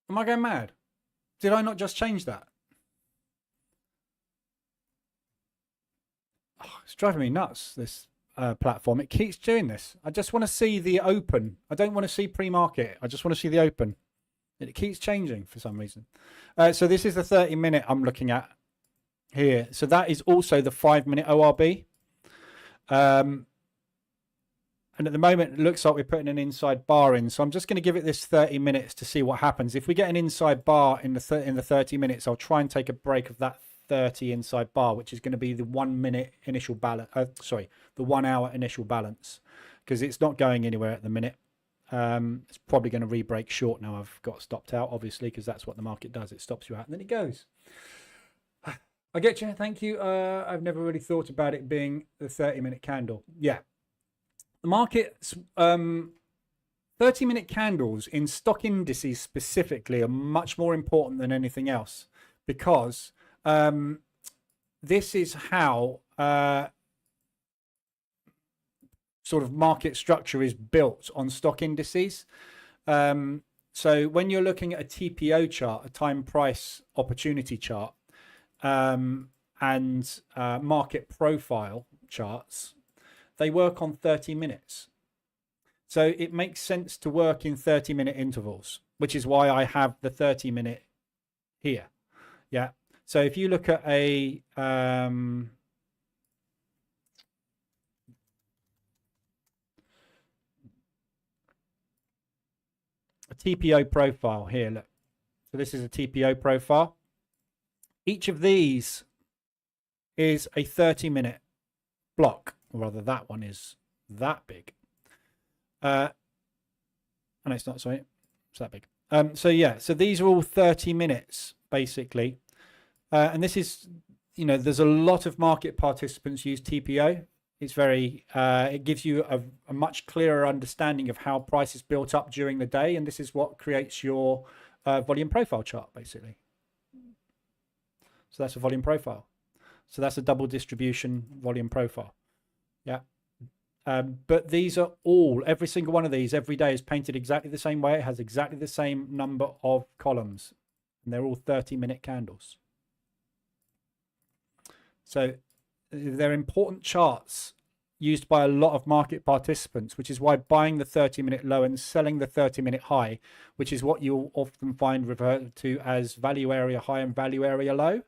Am I going mad? Did I not just change that? Oh, it's driving me nuts, this platform. It keeps doing this. I just want to see the open. I don't want to see pre-market. I just want to see the open. It keeps changing for some reason. So this is the 30-minute I'm looking at here. So that is also the 5-minute ORB. And at the moment, it looks like we're putting an inside bar in. So I'm just going to give it this 30 minutes to see what happens. If we get an inside bar in the 30 minutes, I'll try and take a break of that 30 inside bar, which is going to be the 1 minute initial balance. The 1 hour initial balance, because it's not going anywhere at the minute. It's probably going to re-break short now. I've got stopped out, obviously, because that's what the market does. It stops you out and then it goes. I get you. Thank you. I've never really thought about it being the 30-minute candle. Yeah. The market's 30-minute candles in stock indices specifically are much more important than anything else, because this is how sort of market structure is built on stock indices. So when you're looking at a TPO chart, a time price opportunity chart, and market profile charts, they work on 30 minutes. So it makes sense to work in 30-minute intervals, which is why I have the 30-minute here. Yeah. So if you look at a TPO profile here, look. So this is a TPO profile. Each of these is a 30-minute block, or rather that one is that big. And it's not, sorry, it's that big. So yeah, so these are all 30 minutes basically. And this is, you know, there's a lot of market participants use TPO. It's very, it gives you a much clearer understanding of how price is built up during the day. And this is what creates your volume profile chart, basically. So that's a volume profile. So that's a double distribution volume profile. Yeah. But these are all, every single one of these every day is painted exactly the same way. It has exactly the same number of columns. And they're all 30-minute candles. So they're important charts used by a lot of market participants, which is why buying the 30-minute low and selling the 30-minute high, which is what you'll often find referred to as value area high and value area low.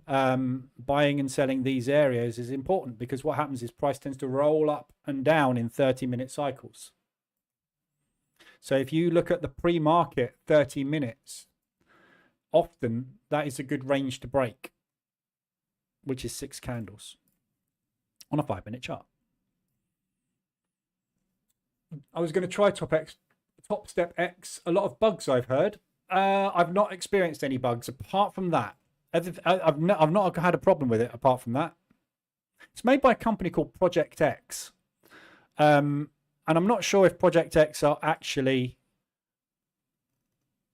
Buying and selling these areas is important, because what happens is price tends to roll up and down in 30-minute cycles. So if you look at the pre-market 30 minutes, often that is a good range to break, which is 6 candles on a 5-minute chart. I was going to try Top Step X. A lot of bugs I've heard. I've not experienced any bugs apart from that. I've not had a problem with it apart from that. It's made by a company called Project X. And I'm not sure if Project X are actually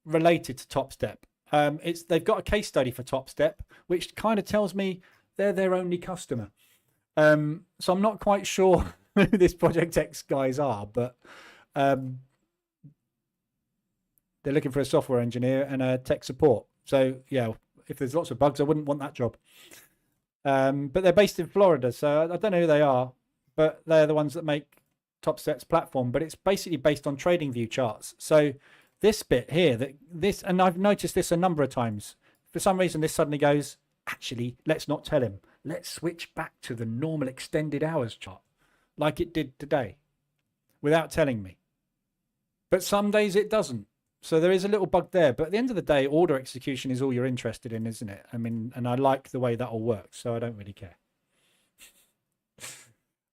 related to Top Step. They've got a case study for Top Step, which kind of tells me they're their only customer. So I'm not quite sure who this Project X guys are, but they're looking for a software engineer and a tech support. So yeah, if there's lots of bugs, I wouldn't want that job. But they're based in Florida, so I don't know who they are, but they're the ones that make Top Step's platform. But it's basically based on trading view charts. So this bit here, and I've noticed this a number of times. For some reason, this suddenly goes, actually, let's not tell him. Let's switch back to the normal extended hours chart, like it did today, without telling me. But some days it doesn't. So there is a little bug there. But at the end of the day, order execution is all you're interested in, isn't it? I mean, and I like the way that all works, so I don't really care.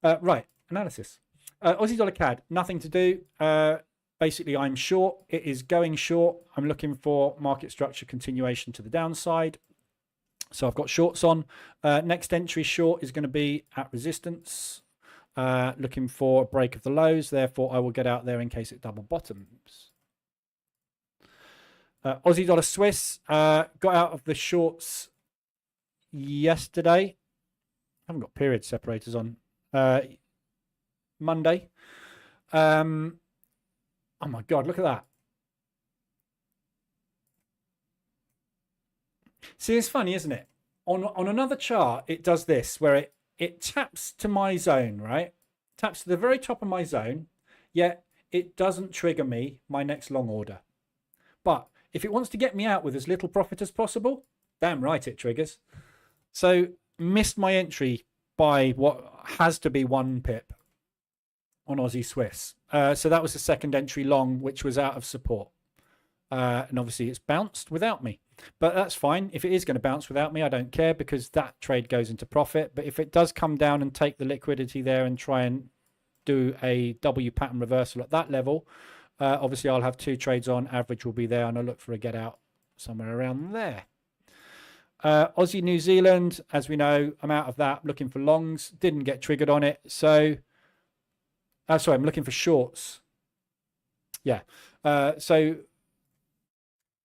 Right, analysis. Aussie dollar CAD, nothing to do. Basically, I'm short. It is going short. I'm looking for market structure continuation to the downside. So I've got shorts on. Next entry short is going to be at resistance. Looking for a break of the lows. Therefore, I will get out there in case it double bottoms. Aussie dollar Swiss got out of the shorts yesterday. I haven't got period separators on. Monday. Oh my God, look at that. See, it's funny, isn't it? On another chart, it does this, where it taps to my zone, right? Taps to the very top of my zone, yet it doesn't trigger me my next long order. But if it wants to get me out with as little profit as possible, damn right it triggers. So missed my entry by what has to be 1 pip on Aussie Swiss. So that was the second entry long, which was out of support. And obviously it's bounced without me. But that's fine. If it is going to bounce without me, I don't care, because that trade goes into profit. But if it does come down and take the liquidity there and try and do a W pattern reversal at that level, obviously I'll have 2 trades on. Average will be there, and I'll look for a get out somewhere around there. Aussie New Zealand, as we know, I'm out of that. Looking for longs. Didn't get triggered on it. So, sorry, I'm looking for shorts. Yeah. So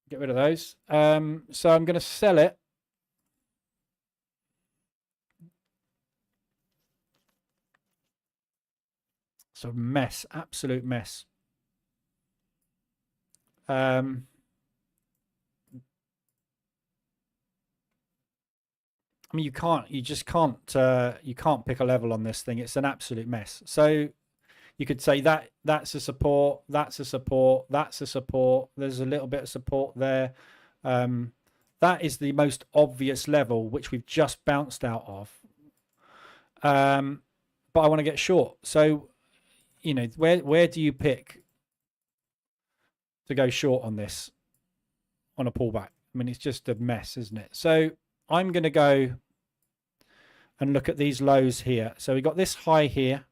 get rid of those. So I'm going to sell it. So mess, absolute mess. I mean, you just can't pick a level on this thing. It's an absolute mess. So you could say that's a support, that's a support, that's a support. There's a little bit of support there. That is the most obvious level, which we've just bounced out of. But I want to get short. So, you know, where do you pick to go short on this, on a pullback? I mean, it's just a mess, isn't it? So I'm going to go and look at these lows here. So we got this high here.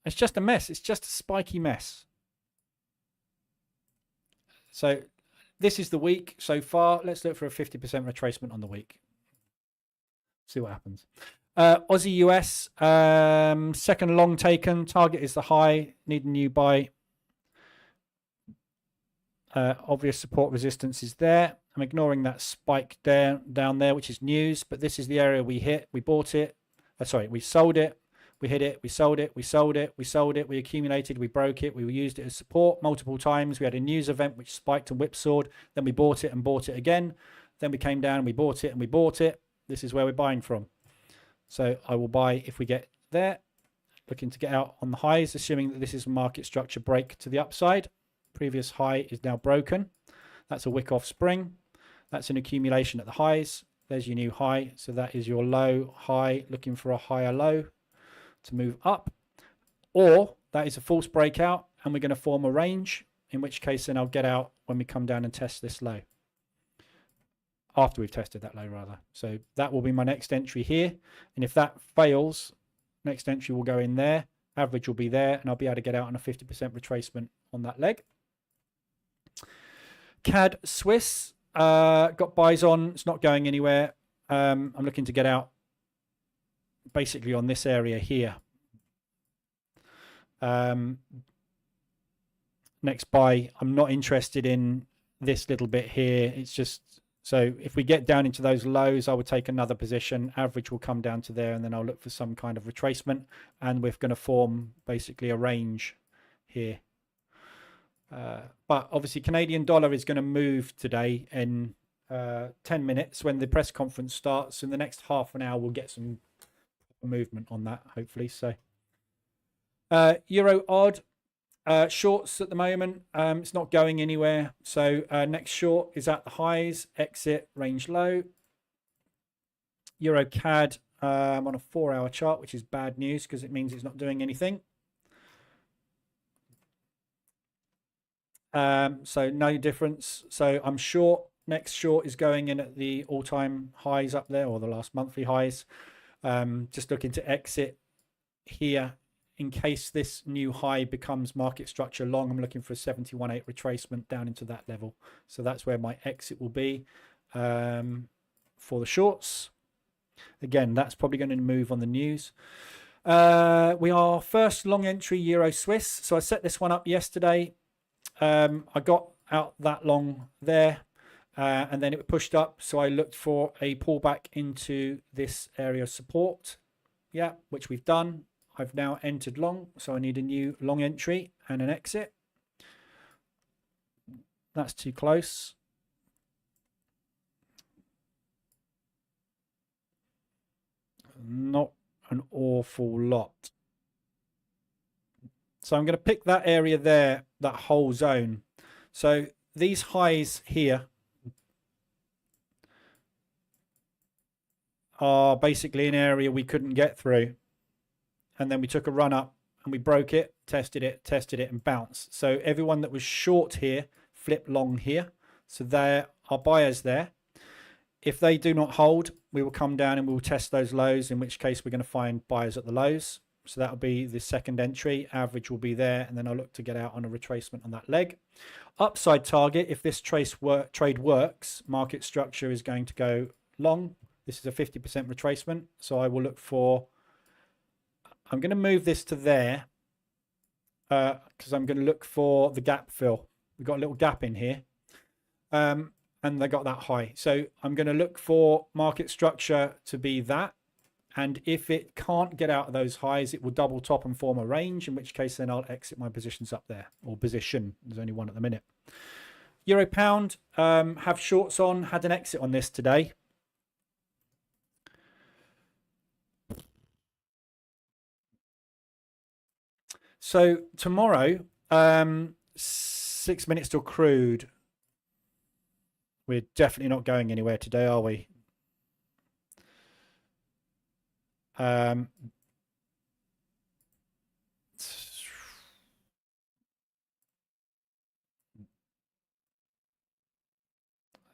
It's just a mess. It's just a spiky mess. So this is the week so far. Let's look for a 50% retracement on the week. See what happens. Aussie US, second long taken. Target is the high. Need a new buy. Obvious support resistance is there. I'm ignoring that spike down there, which is news, but this is the area we hit. We bought it. Sorry, we sold it. We hit it, we sold it, we sold it, we sold it, we accumulated, we broke it, we used it as support multiple times. We had a news event which spiked and whipsawed. Then we bought it and bought it again. Then we came down and we bought it and we bought it. This is where we're buying from. So I will buy if we get there. Looking to get out on the highs, assuming that this is a market structure break to the upside. Previous high is now broken. That's a wick off spring. That's an accumulation at the highs. There's your new high. So that is your low high, looking for a higher low to move up, or that is a false breakout and we're going to form a range, in which case then I'll get out when we come down and test this low, after we've tested that low rather. So that will be my next entry here, and if that fails, next entry will go in there, average will be there, and I'll be able to get out on a 50% retracement on that leg. CAD Swiss, got buys on. It's not going anywhere. I'm looking to get out basically on this area here. Next buy, I'm not interested in this little bit here. It's just, so if we get down into those lows, I would take another position. Average will come down to there, and then I'll look for some kind of retracement, and we're going to form basically a range here. But obviously Canadian dollar is going to move today in 10 minutes when the press conference starts. In the next half an hour, we'll get some movement on that, hopefully. So Euro odd, shorts at the moment. It's not going anywhere. So next short is at the highs, exit range low. Euro CAD on a 4-hour chart, which is bad news because it means it's not doing anything. So no difference. So I'm short. Next short is going in at the all-time highs up there, or the last monthly highs. Just looking to exit here in case this new high becomes market structure long. I'm looking for a 71.8 retracement down into that level. So that's where my exit will be for the shorts. Again, that's probably going to move on the news. We are first long entry Euro Swiss. So I set this one up yesterday. I got out that long there, and then it pushed up. So I looked for a pullback into this area of support. Yeah, which we've done. I've now entered long, so I need a new long entry and an exit. That's too close. Not an awful lot. So I'm going to pick that area there, that whole zone. So these highs here are basically an area we couldn't get through. And then we took a run up and we broke it, tested it, and bounced. So everyone that was short here flipped long here. So there are buyers there. If they do not hold, we will come down and we will test those lows, in which case we're going to find buyers at the lows. So that'll be the second entry. Average will be there, and then I'll look to get out on a retracement on that leg. Upside target, if this trade works, market structure is going to go long. This is a 50% retracement, so I will look for... I'm going to move this to there because I'm going to look for the gap fill. We've got a little gap in here. And they got that high. So I'm going to look for market structure to be that. And if it can't get out of those highs, it will double top and form a range, in which case then I'll exit my positions up there, or position. There's only one at the minute. Euro pound, have shorts on, had an exit on this today. So tomorrow, 6 minutes till crude. We're definitely not going anywhere today, are we?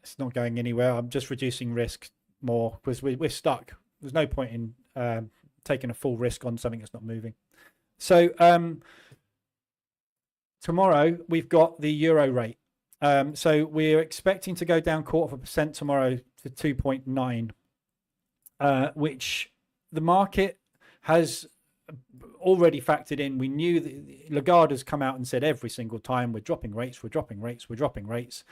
It's not going anywhere. I'm just reducing risk more because we're stuck. There's no point in taking a full risk on something that's not moving. So tomorrow we've got the euro rate. So we're expecting to go down 0.25% tomorrow to 2.9, which the market has already factored in. We knew that Lagarde has come out and said every single time we're dropping rates, we're dropping rates, we're dropping rates.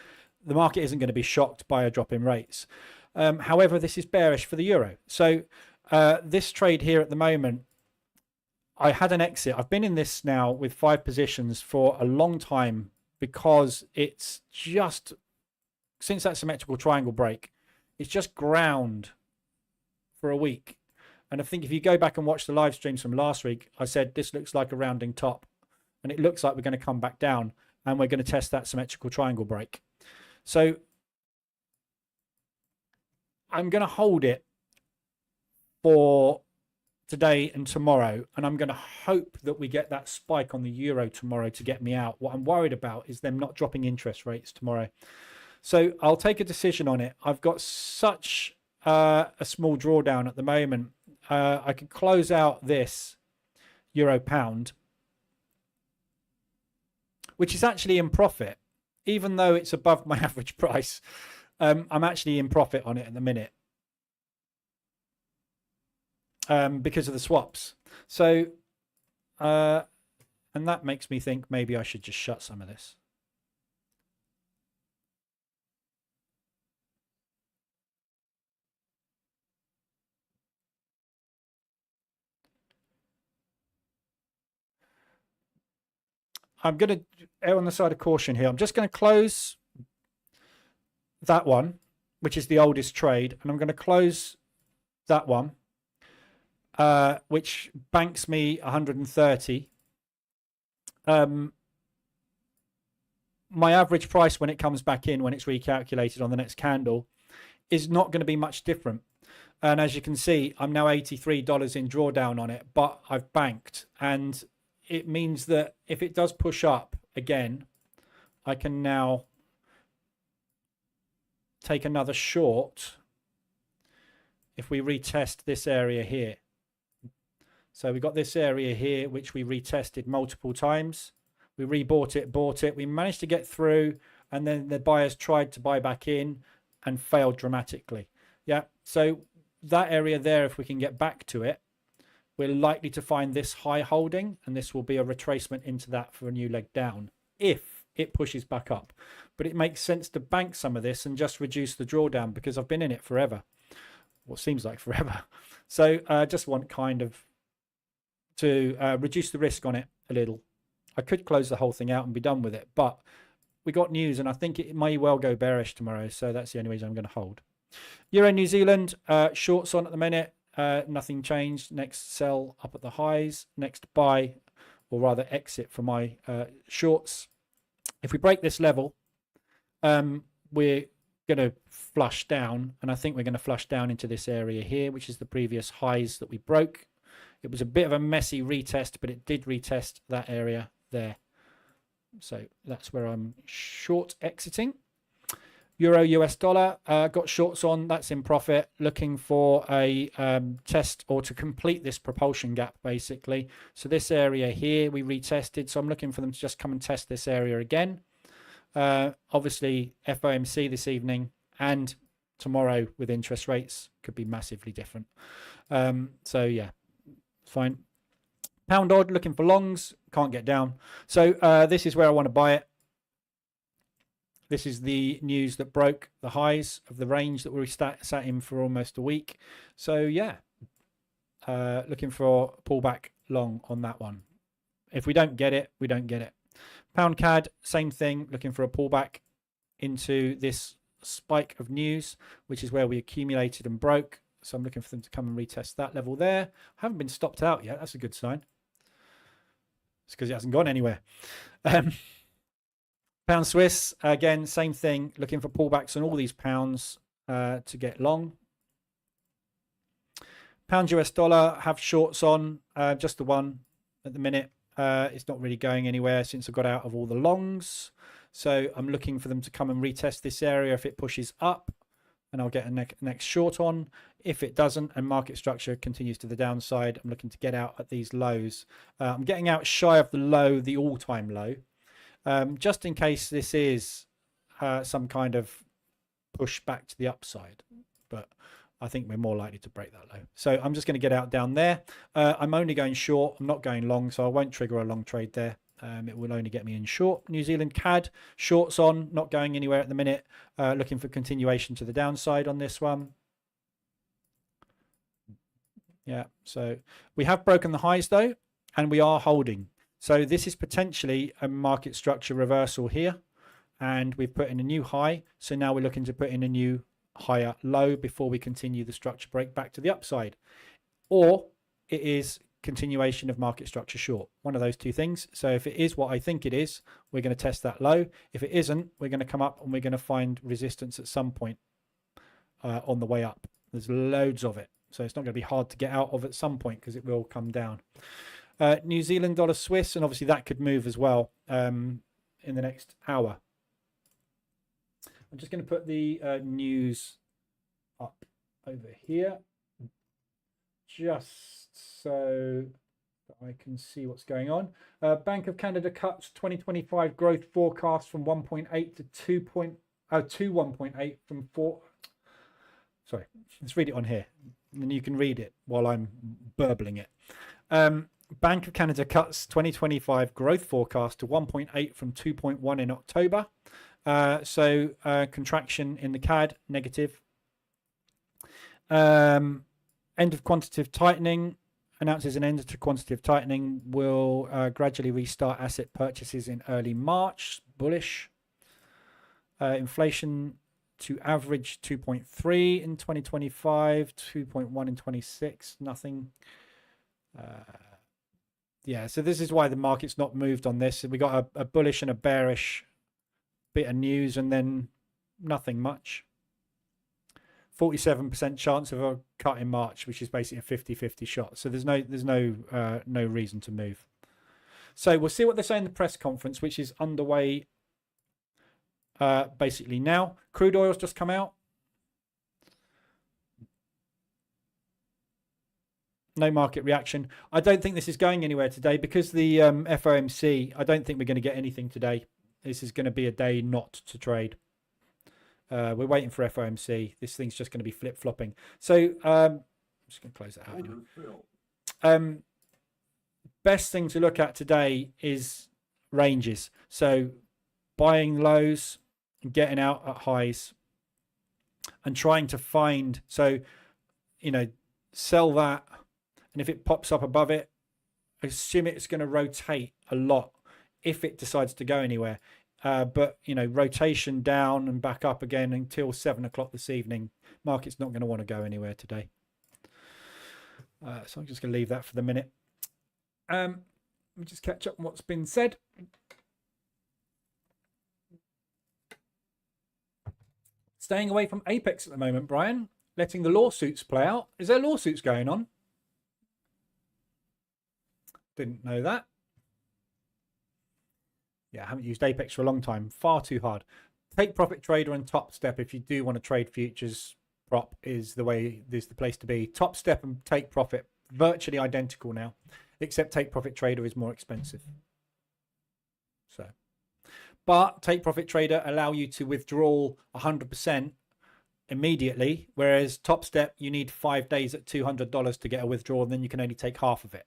The market isn't going to be shocked by a drop in rates. However, this is bearish for the euro. So this trade here at the moment, I had an exit. I've been in this now with 5 positions for a long time because it's just, since that symmetrical triangle break, it's just ground for a week. And I think if you go back and watch the live streams from last week, I said this looks like a rounding top. And it looks like we're going to come back down and we're going to test that symmetrical triangle break. So I'm going to hold it for today and tomorrow, and I'm going to hope that we get that spike on the euro tomorrow to get me out. What I'm worried about is them not dropping interest rates tomorrow. So I'll take a decision on it. I've got such a small drawdown at the moment. I could close out this euro pound, which is actually in profit, even though it's above my average price. I'm actually in profit on it at the minute. Because of the swaps. So, and that makes me think maybe I should just shut some of this. I'm going to err on the side of caution here. I'm just going to close that one, which is the oldest trade, and I'm going to close that one, which banks me 130. My average price when it comes back in, when it's recalculated on the next candle, is not going to be much different. And as you can see, I'm now $83 in drawdown on it, but I've banked. And it means that if it does push up again, I can now take another short if we retest this area here. So we got this area here, which we retested multiple times. We rebought it, bought it. We managed to get through, and then the buyers tried to buy back in and failed dramatically. Yeah, so that area there, if we can get back to it, we're likely to find this high holding, and this will be a retracement into that for a new leg down if it pushes back up. But it makes sense to bank some of this and just reduce the drawdown because I've been in it forever. What seems like forever. So I just want kind of to reduce the risk on it a little. I could close the whole thing out and be done with it, but we got news and I think it may well go bearish tomorrow. So that's the only reason I'm going to hold. Euro New Zealand, shorts on at the minute. Nothing changed. Next sell up at the highs. Next buy, or rather exit for my shorts. If we break this level, we're going to flush down, and I think we're going to flush down into this area here, which is the previous highs that we broke. It was a bit of a messy retest, but it did retest that area there. So that's where I'm short exiting. Euro US dollar, got shorts on, that's in profit, looking for a test or to complete this propulsion gap basically. So this area here we retested, so I'm looking for them to just come and test this area again. Obviously FOMC this evening and tomorrow with interest rates could be massively different. So yeah, fine. Pound odd, looking for longs, can't get down. So this is where I want to buy it. This is the news that broke the highs of the range that we sat in for almost a week. So yeah, looking for a pullback long on that one. If we don't get it, we don't get it. Pound CAD, same thing, looking for a pullback into this spike of news, which is where we accumulated and broke. So I'm looking for them to come and retest that level there. I haven't been stopped out yet. That's a good sign. It's because it hasn't gone anywhere. Pound Swiss, again, same thing, looking for pullbacks on all these pounds to get long. Pound US dollar, have shorts on, just the one at the minute. It's not really going anywhere since I got out of all the longs. So I'm looking for them to come and retest this area if it pushes up, and I'll get a next short on. If it doesn't and market structure continues to the downside, I'm looking to get out at these lows. I'm getting out shy of the low, the all-time low. Just in case this is some kind of push back to the upside, but I think we're more likely to break that low. So I'm just going to get out down there. I'm only going short. I'm not going long, so I won't trigger a long trade there. It will only get me in short. New Zealand CAD, shorts on, not going anywhere at the minute. Looking for continuation to the downside on this one. Yeah, so we have broken the highs though, and we are holding. So this is potentially a market structure reversal here, and we've put in a new high. So now we're looking to put in a new higher low before we continue the structure break back to the upside. Or it is continuation of market structure short, one of those two things. So if it is what I think it is, we're going to test that low. If it isn't, we're going to come up and we're going to find resistance at some point on the way up. There's loads of it. So it's not going to be hard to get out of at some point because it will come down. New Zealand dollar Swiss, and obviously that could move as well in the next hour. I'm just going to put the news up over here just so that I can see what's going on. Bank of Canada cuts 2025 growth forecast from 1.8 to 1.8 from 4. Sorry, let's read it on here, and you can read it while I'm burbling it. Bank of Canada cuts 2025 growth forecast to 1.8 from 2.1 in October. So contraction in the CAD, negative. End of quantitative tightening. Announces an end to quantitative tightening. Will gradually restart asset purchases in early March. Bullish. Inflation to average 2.3 in 2025, 2.1 in 26. Nothing. Yeah, so this is why the market's not moved on this. We got a bullish and a bearish bit of news, and then nothing much. 47% chance of a cut in March, which is basically a 50-50 shot. So there's no reason to move. So we'll see what they say in the press conference, which is underway basically now. Crude oil's just come out. No market reaction. I don't think this is going anywhere today because the FOMC, I don't think we're going to get anything today. This is going to be a day not to trade. We're waiting for FOMC. This thing's just going to be flip-flopping. So I'm just going to close that out anyway. best thing to look at today is ranges. So buying lows and getting out at highs and trying to find, so, you know, sell that. And if it pops up above it, assume it's going to rotate a lot if it decides to go anywhere. But, you know, rotation down and back up again until 7 o'clock this evening. Market's not going to want to go anywhere today. So I'm just going to leave that for the minute. Let me just catch up on what's been said. Staying away from Apex at the moment, Brian. Letting the lawsuits play out. Is there lawsuits going on? Didn't know that. Yeah, I haven't used Apex for a long time. Far too hard. Take Profit Trader and Top Step if you do want to trade futures. Prop is the place to be. Top Step and Take Profit virtually identical now, except Take Profit Trader is more expensive. So, but Take Profit Trader allow you to withdraw 100% immediately, whereas Top Step you need 5 days at $200 to get a withdrawal, and then you can only take half of it.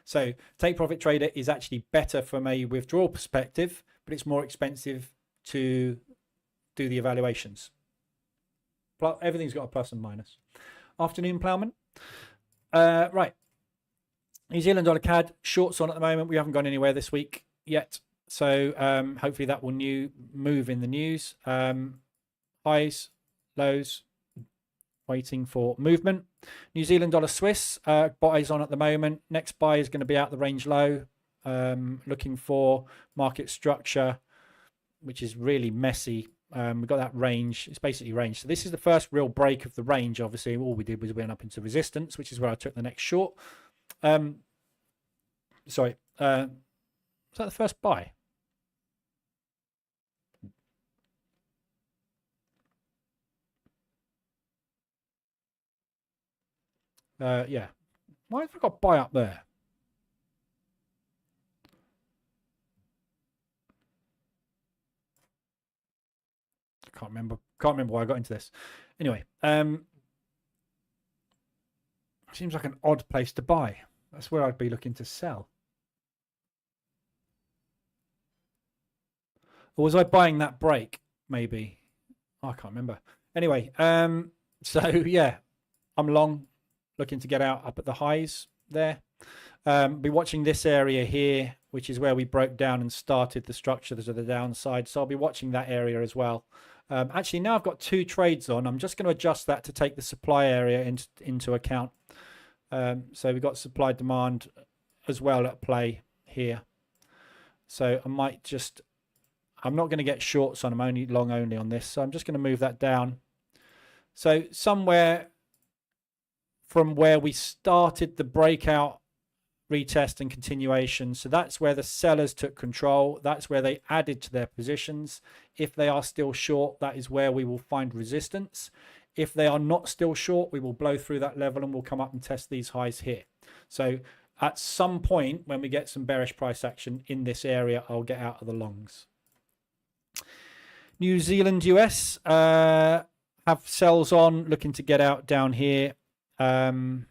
So Take Profit Trader is actually better from a withdrawal perspective, but it's more expensive to do the evaluations. Everything's got a plus and minus. Afternoon, Plowman. Right. New Zealand dollar CAD shorts on at the moment. We haven't gone anywhere this week yet. So hopefully that will move in the news. Highs, lows, waiting for movement. New Zealand dollar Swiss buys on at the moment. Next buy is going to be out the range low. Looking for market structure, which is really messy. We've got that range. It's basically range. So this is the first real break of the range. Obviously, all we did was we went up into resistance, which is where I took the next short. Sorry. Was that the first buy? Yeah. Why have I got buy up there? Can't remember why I got into this. Anyway, seems like an odd place to buy. That's where I'd be looking to sell. Or was I buying that break? Maybe. Oh, I can't remember. Anyway, so yeah, I'm long, looking to get out up at the highs there. Be watching this area here, which is where we broke down and started the structure to the downside. So I'll be watching that area as well. Actually, now I've got 2 trades on. I'm just going to adjust that to take the supply area into account. So we've got supply demand as well at play here. So I might just, I'm not going to get shorts on. I'm only long only on this. So I'm just going to move that down. So somewhere from where we started the breakout, retest and continuation. So that's where the sellers took control. That's where they added to their positions. If they are still short, that is where we will find resistance. If they are not still short, we will blow through that level and we'll come up and test these highs here. So at some point when we get some bearish price action in this area, I'll get out of the longs. New Zealand US have sells on, looking to get out down here. Again,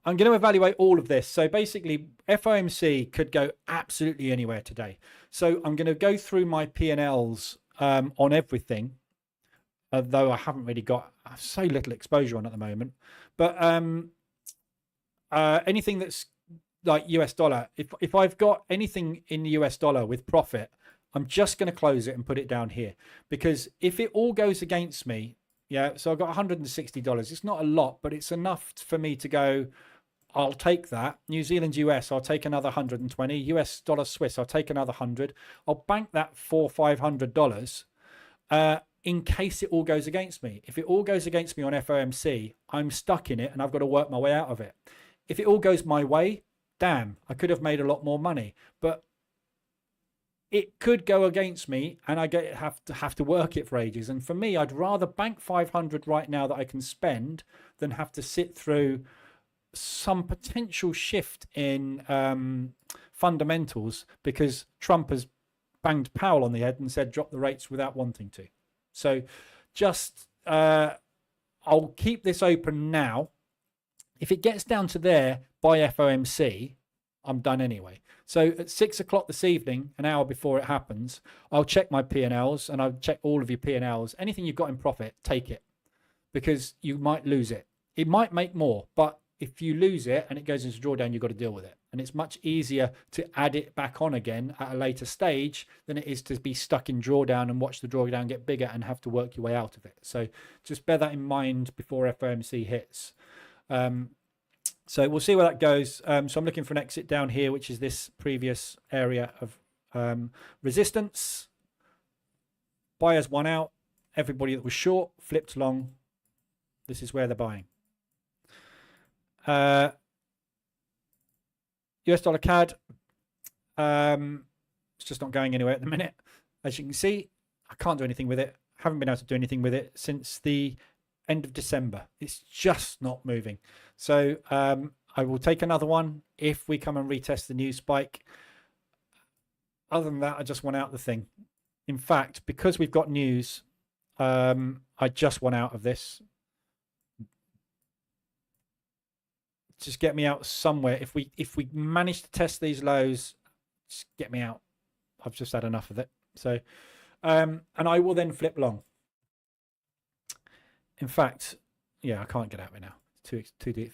I'm going to evaluate all of this. So basically, FOMC could go absolutely anywhere today. So I'm going to go through my P&Ls on everything, though I haven't really got so little exposure on at the moment. But anything that's like US dollar, if I've got anything in the US dollar with profit, I'm just going to close it and put it down here. Because if it all goes against me, yeah, so I've got $160. It's not a lot, but it's enough for me to go, I'll take that. New Zealand US, I'll take another 120. US dollar Swiss, I'll take another 100. I'll bank that $400-500 in case it all goes against me. If it all goes against me on FOMC, I'm stuck in it and I've got to work my way out of it. If it all goes my way, damn, I could have made a lot more money. But it could go against me and I have to work it for ages. And for me, I'd rather bank 500 right now that I can spend than have to sit through some potential shift in fundamentals because Trump has banged Powell on the head and said drop the rates without wanting to. So just I I'll keep this open now. If it gets down to there by FOMC, I'm done anyway. So at 6 o'clock this evening, an hour before it happens, I'll check my P&Ls, and I'll check all of your P&Ls. Anything you've got in profit, take it, because you might lose it. It might make more, but if you lose it and it goes into drawdown, you've got to deal with it. And it's much easier to add it back on again at a later stage than it is to be stuck in drawdown and watch the drawdown get bigger and have to work your way out of it. So just bear that in mind before FOMC hits. So we'll see where that goes. So I'm looking for an exit down here, which is this previous area of resistance. Buyers won out. Everybody that was short flipped long. This is where they're buying. US dollar CAD. It's just not going anywhere at the minute. As you can see, I can't do anything with it. Haven't been able to do anything with it since the end of December. It's just not moving. So I will take another one if we come and retest the new spike. Other than that, I just want out the thing. In fact, because we've got news, I just want out of this. Just get me out somewhere. If we manage to test these lows, just get me out. I've just had enough of it. So and I will then flip long. In fact, yeah, I can't get out of it now. It's too deep.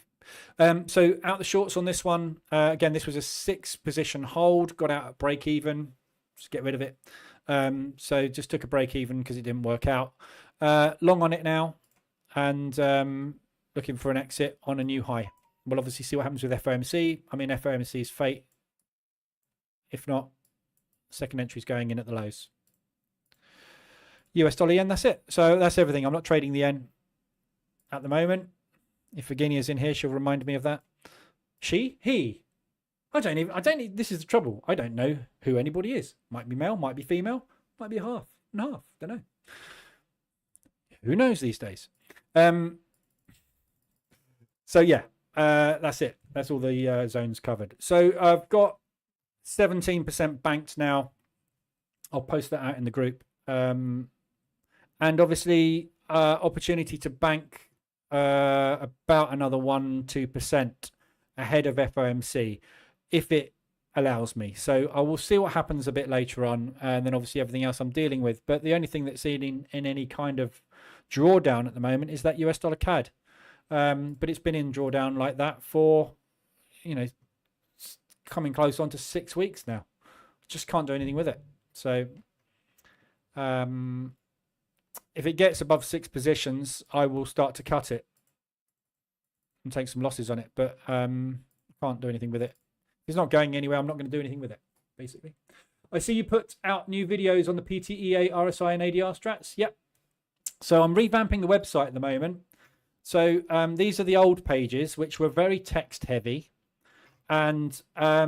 So out the shorts on this one. Again, this was a 6 position hold. Got out at break even. Just get rid of it. So just took a break even because it didn't work out. Long on it now, and looking for an exit on a new high. We'll obviously see what happens with FOMC. I mean, FOMC's fate. If not, second entry is going in at the lows. US dollar yen, that's it. So that's everything. I'm not trading the yen at the moment. If Virginia's in here, she'll remind me of that. He. I don't, this is the trouble. I don't know who anybody is. Might be male, might be female, might be half and half. Don't know. Who knows these days? So yeah, that's it. That's all the zones covered. So I've got 17% banked now. I'll post that out in the group. And obviously, opportunity to bank about another 1-2% ahead of FOMC if it allows me. So I will see what happens a bit later on, and then obviously everything else I'm dealing with. But the only thing that's in any kind of drawdown at the moment is that US dollar CAD. But it's been in drawdown like that for, coming close on to 6 weeks now. Just can't do anything with it. So if it gets above 6 positions, I will start to cut it and take some losses on it. But can't do anything with it. If it's not going anywhere, I'm not going to do anything with it, basically. I see you put out new videos on the PTEA, RSI, and ADR strats. Yep. So I'm revamping the website at the moment. So these are the old pages, which were very text heavy. And I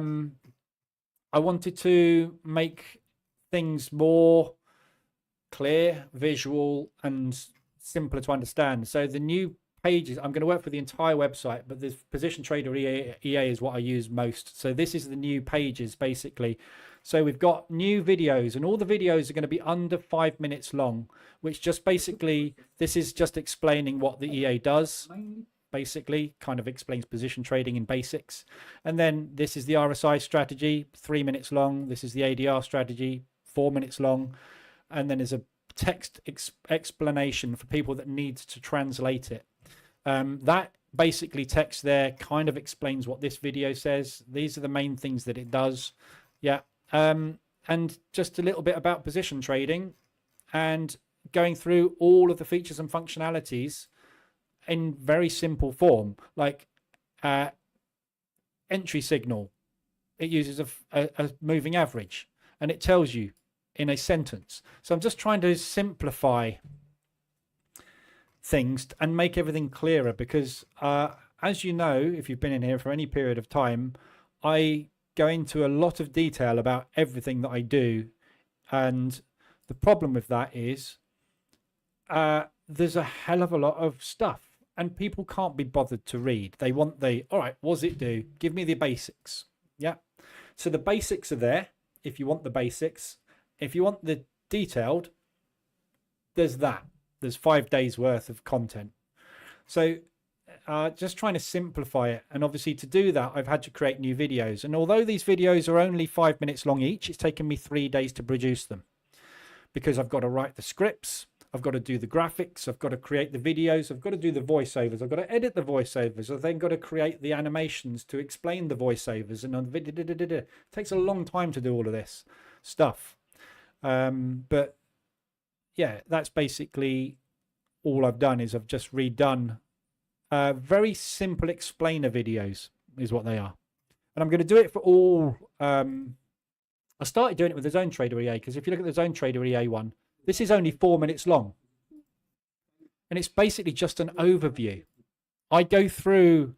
wanted to make things more clear, visual, and simpler to understand. So the new pages, I'm going to work for the entire website, but the Position Trader EA is what I use most. So this is the new pages, basically. So we've got new videos, and all the videos are going to be under 5 minutes long, which just basically, this is just explaining what the EA does. Basically, kind of explains position trading in basics. And then this is the RSI strategy, 3 minutes long. This is the ADR strategy, 4 minutes long. And then there's a text explanation for people that need to translate it. That basically text there kind of explains what this video says. These are the main things that it does. Yeah. And just a little bit about position trading and going through all of the features and functionalities in very simple form, like entry signal. It uses a moving average, and it tells you in a sentence. So I'm just trying to simplify things and make everything clearer, because as you know, if you've been in here for any period of time, I go into a lot of detail about everything that I do. And the problem with that is there's a hell of a lot of stuff and people can't be bothered to read. They want all right, what does it do? Give me the basics. Yeah. So the basics are there if you want the basics. If you want the detailed, there's that. There's 5 days worth of content. So just trying to simplify it. And obviously to do that, I've had to create new videos. And although these videos are only 5 minutes long each, it's taken me 3 days to produce them because I've got to write the scripts. I've got to do the graphics. I've got to create the videos. I've got to do the voiceovers. I've got to edit the voiceovers. I've then got to create the animations to explain the voiceovers. And on video, it takes a long time to do all of this stuff. But yeah, that's basically all I've done is I've just redone very simple explainer videos is what they are. And I'm going to do it for all. I started doing it with the Zone Trader EA because if you look at the Zone Trader EA one, this is only 4 minutes long. And it's basically just an overview. I go through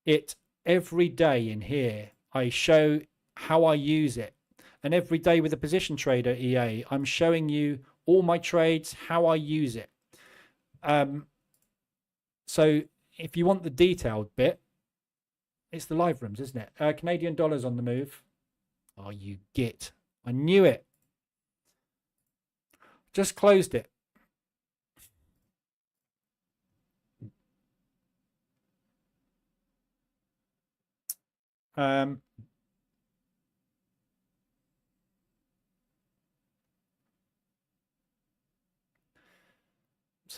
it every day in here. I show how I use it. And every day with the Position Trader EA, I'm showing you all my trades, how I use it. So if you want the detailed bit, it's the live rooms, isn't it? Canadian dollars on the move. Oh, you git. I knew it. Just closed it. So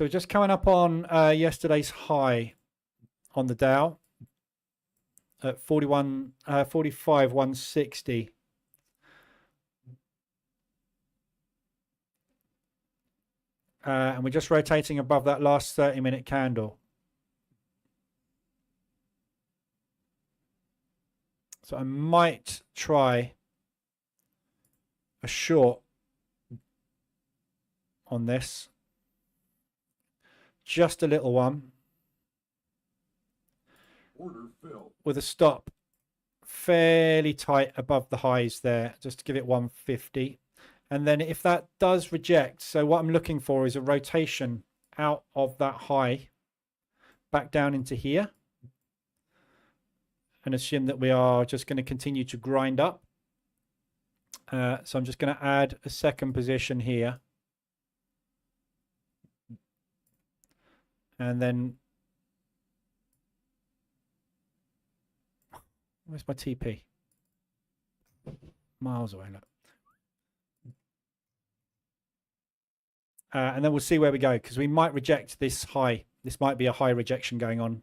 just coming up on yesterday's high on the Dow at 45,160. And we're just rotating above that last 30-minute candle. So I might try a short on this. Just a little one. Order fill. With a stop fairly tight above the highs there, just to give it 150. And then if that does reject, so what I'm looking for is a rotation out of that high back down into here. And assume that we are just going to continue to grind up. So I'm just going to add a second position here. And then, where's my TP? Miles away, look. And then we'll see where we go, because we might reject this high. This might be a high rejection going on.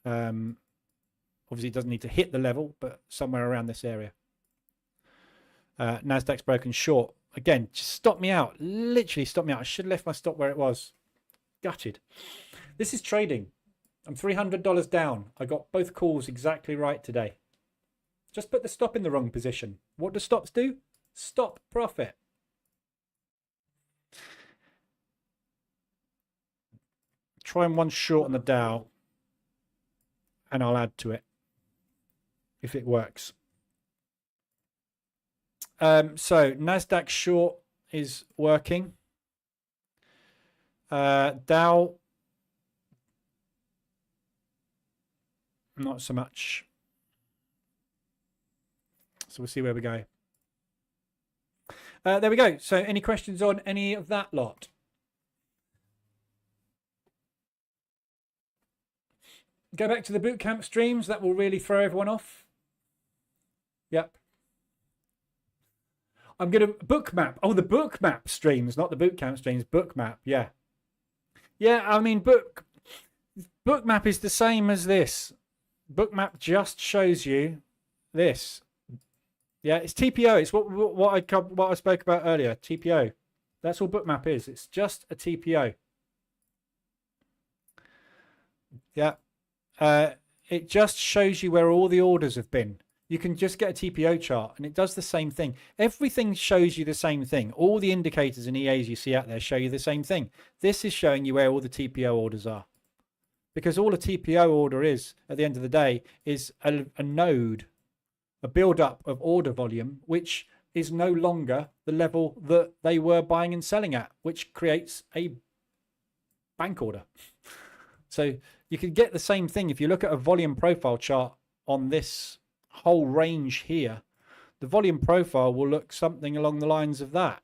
Obviously, it doesn't need to hit the level, but somewhere around this area. Nasdaq's broken short. Again, just stop me out. Literally stop me out. I should have left my stop where it was. Gutted. This is trading. I'm $300 down. I got both calls exactly right today. Just put the stop in the wrong position. What do stops do? Stop profit. Try and one short on the Dow, and I'll add to it if it works. So Nasdaq short is working. Dow, not so much. So we'll see where we go. There we go. So any questions on any of that lot? Go back to the bootcamp streams. That will really throw everyone off. Yep. I'm going to bookmap. Oh, the bookmap streams, not the bootcamp streams. Bookmap, yeah. Yeah, I mean, bookmap is the same as this. Bookmap just shows you this. Yeah, it's TPO. It's what I spoke about earlier. TPO. That's all bookmap is. It's just a TPO. Yeah. It just shows you where all the orders have been. You can just get a TPO chart and it does the same thing. Everything shows you the same thing. All the indicators and EAs you see out there show you the same thing. This is showing you where all the TPO orders are. Because all a TPO order is, at the end of the day, is a node, a build-up of order volume, which is no longer the level that they were buying and selling at, which creates a bank order. So you can get the same thing if you look at a volume profile chart on this whole range here. The volume profile will look something along the lines of that.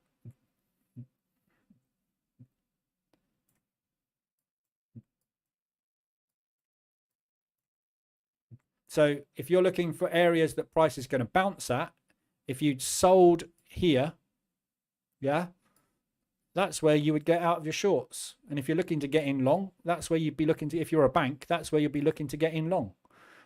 So if you're looking for areas that price is going to bounce at, if you'd sold here, yeah, that's where you would get out of your shorts. And if you're looking to get in long, that's where you'd be looking to, if you're a bank, that's where you'll be looking to get in long.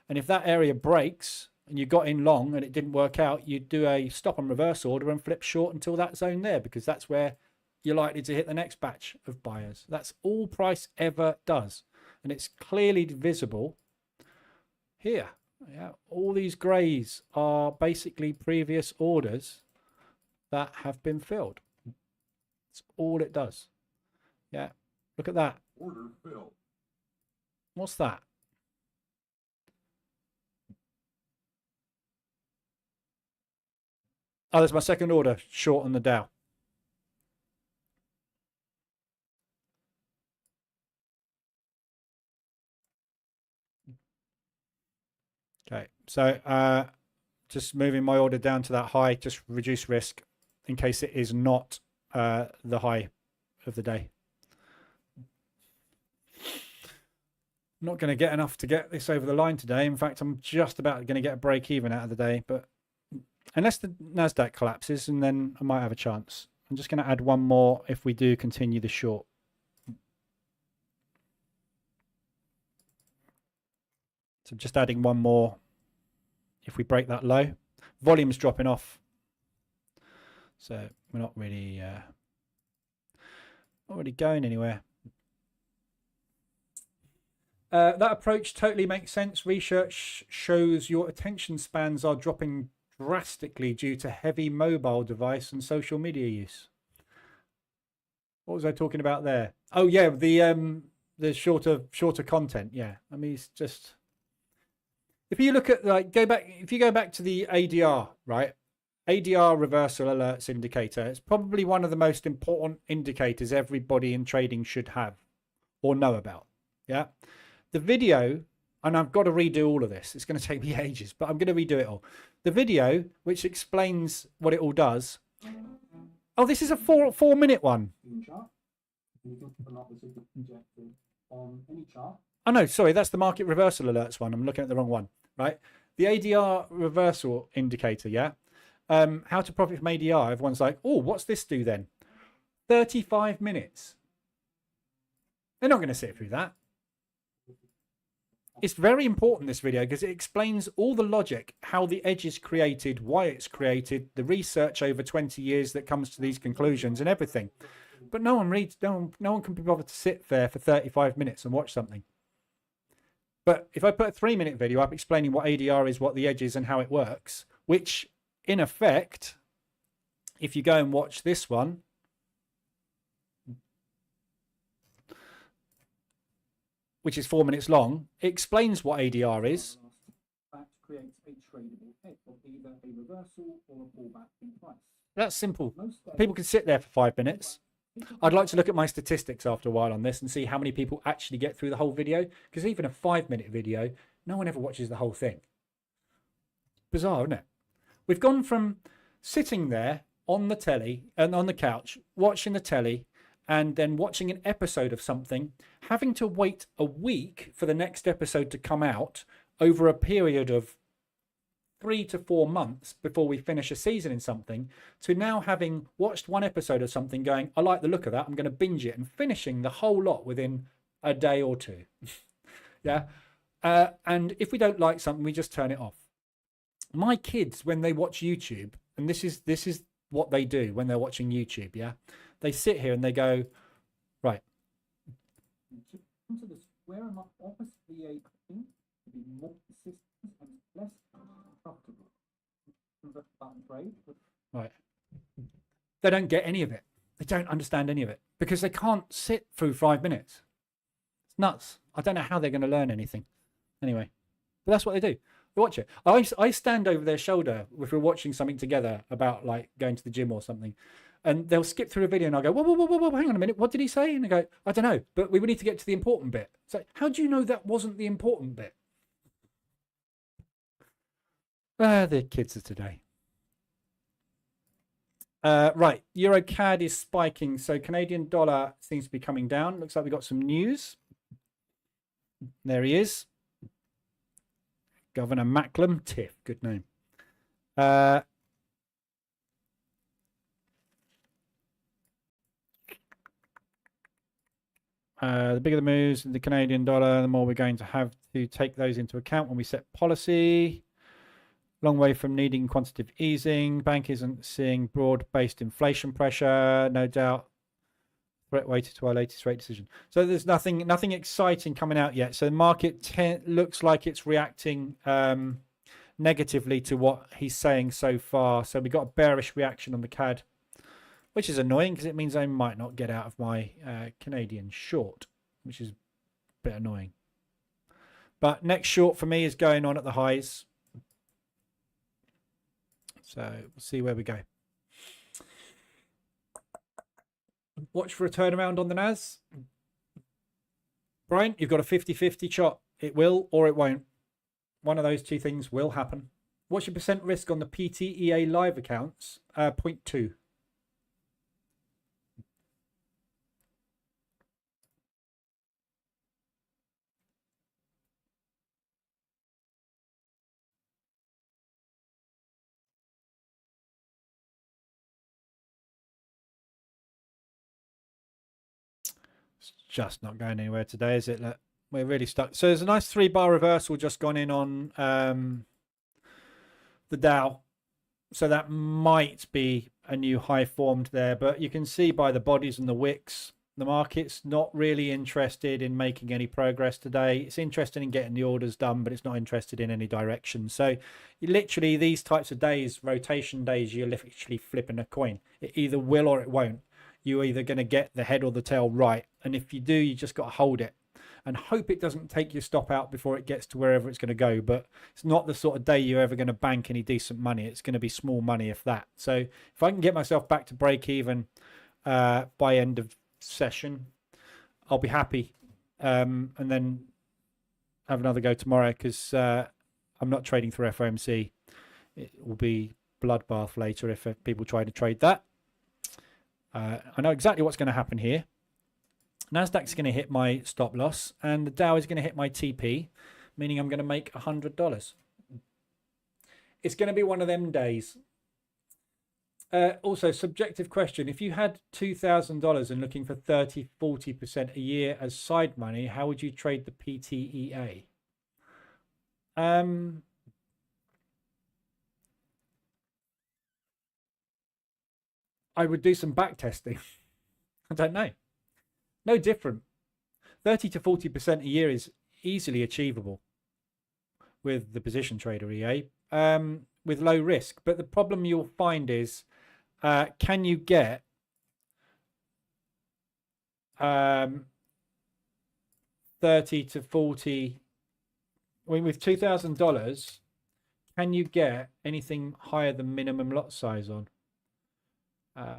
And if that area breaks and you got in long and it didn't work out, you'd do a stop and reverse order and flip short until that zone there, because that's where you're likely to hit the next batch of buyers. That's all price ever does. And it's clearly visible here. Yeah, all these grays are basically previous orders that have been filled. That's all it does. Yeah, look at that. Order filled. What's that? Oh, that's my second order short on the Dow. Okay, so just moving my order down to that high, just reduce risk in case it is not the high of the day. Not going to get enough to get this over the line today. In fact, I'm just about going to get a break even out of the day, but unless the NASDAQ collapses, and then I might have a chance. I'm just going to add one more if we do continue the short. So just adding one more if we break that low. Volume's dropping off, so we're not really going anywhere. That approach totally makes sense. Research shows your attention spans are dropping drastically due to heavy mobile device and social media use. What was I talking about there? Oh yeah, the shorter content. Yeah, I mean, it's just, if you look at, like, if you go back to the ADR, right? ADR reversal alerts indicator. It's probably one of the most important indicators everybody in trading should have or know about. Yeah. The video, and I've got to redo all of this. It's going to take me ages, but I'm going to redo it all. The video, which explains what it all does. Oh, this is a 4-minute one. Oh no, sorry, that's the market reversal alerts one. I'm looking at the wrong one, right? The ADR reversal indicator, yeah. How to profit from ADR. Everyone's like, oh, what's this do then? 35 minutes. They're not going to sit through that. It's very important, this video, because it explains all the logic, how the edge is created, why it's created, the research over 20 years that comes to these conclusions and everything. But no one reads, no one can be bothered to sit there for 35 minutes and watch something. But if I put a 3-minute video up explaining what ADR is, what the edge is, and how it works, which in effect, if you go and watch this one, which is 4 minutes long, it explains what ADR is. That's simple. People can sit there for 5 minutes. I'd like to look at my statistics after a while on this and see how many people actually get through the whole video, because even a 5-minute video, no one ever watches the whole thing. Bizarre, isn't it? We've gone from sitting there on the telly and on the couch, watching the telly, and then watching an episode of something, having to wait a week for the next episode to come out over a period of 3 to 4 months before we finish a season in something, to now having watched one episode of something going, I like the look of that, I'm going to binge it, and finishing the whole lot within a day or two. Yeah. And if we don't like something, we just turn it off. My kids, when they watch YouTube, and this is what they do when they're watching YouTube, yeah, they sit here and they go, right, to the square and opposite the 8 to be more consistent and less comfortable. Right. They don't get any of it. They don't understand any of it because they can't sit through 5 minutes. It's nuts. I don't know how they're going to learn anything. Anyway, but that's what they do. They watch it. I stand over their shoulder if we're watching something together about, like, going to the gym or something. And they'll skip through a video and I'll go, whoa, hang on a minute. What did he say? And they go, I don't know, but we need to get to the important bit. So how do you know that wasn't the important bit? The kids of today. Right. Euro CAD is spiking. So Canadian dollar seems to be coming down. Looks like we got some news. There he is. Governor Macklem, Tiff, good name. The bigger the moves in the Canadian dollar, the more we're going to have to take those into account when we set policy. Long way from needing quantitative easing. Bank isn't seeing broad-based inflation pressure, no doubt. Threat weighted to our latest rate decision. So there's nothing exciting coming out yet. So the market looks like it's reacting negatively to what he's saying so far. So we got a bearish reaction on the CAD, which is annoying because it means I might not get out of my Canadian short, which is a bit annoying. But next short for me is going on at the highs. So we'll see where we go. Watch for a turnaround on the NAS. Brian, you've got a 50-50 shot. It will or it won't. One of those two things will happen. What's your percent risk on the PTEA live accounts? 0.2. It's just not going anywhere today, is it? Look, we're really stuck. So there's a nice 3-bar reversal just gone in on the Dow. So that might be a new high formed there. But you can see by the bodies and the wicks, the market's not really interested in making any progress today. It's interested in getting the orders done, but it's not interested in any direction. So literally these types of days, rotation days, you're literally flipping a coin. It either will or it won't. You're either going to get the head or the tail right. And if you do, you just got to hold it and hope it doesn't take your stop out before it gets to wherever it's going to go. But it's not the sort of day you're ever going to bank any decent money. It's going to be small money, if that. So if I can get myself back to break even by end of session, I'll be happy. And then have another go tomorrow because I'm not trading through FOMC. It will be bloodbath later if people try to trade that. I know exactly what's going to happen here. Nasdaq's going to hit my stop loss and the Dow is going to hit my TP, meaning I'm going to make $100. It's going to be one of them days. Also, subjective question. If you had $2,000 and looking for 30-40% a year as side money, how would you trade the PTEA? I would do some back testing. I don't know. No different. 30-40% a year is easily achievable with the position trader EA with low risk. But the problem you'll find is, can you get 30 to 40? I mean, with $2,000, can you get anything higher than minimum lot size on? I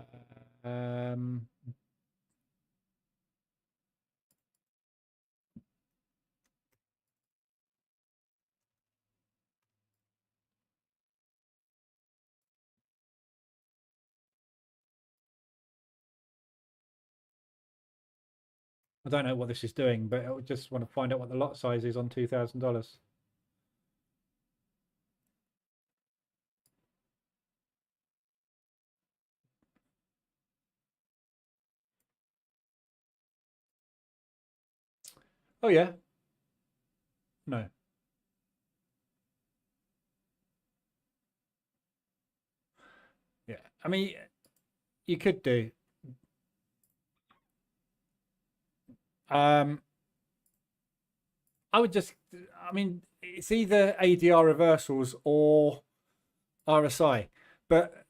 don't know what this is doing, but I just want to find out what the lot size is on $2,000. Oh, yeah. No. Yeah. I mean, you could do. I would just, I mean, it's either ADR reversals or RSI. But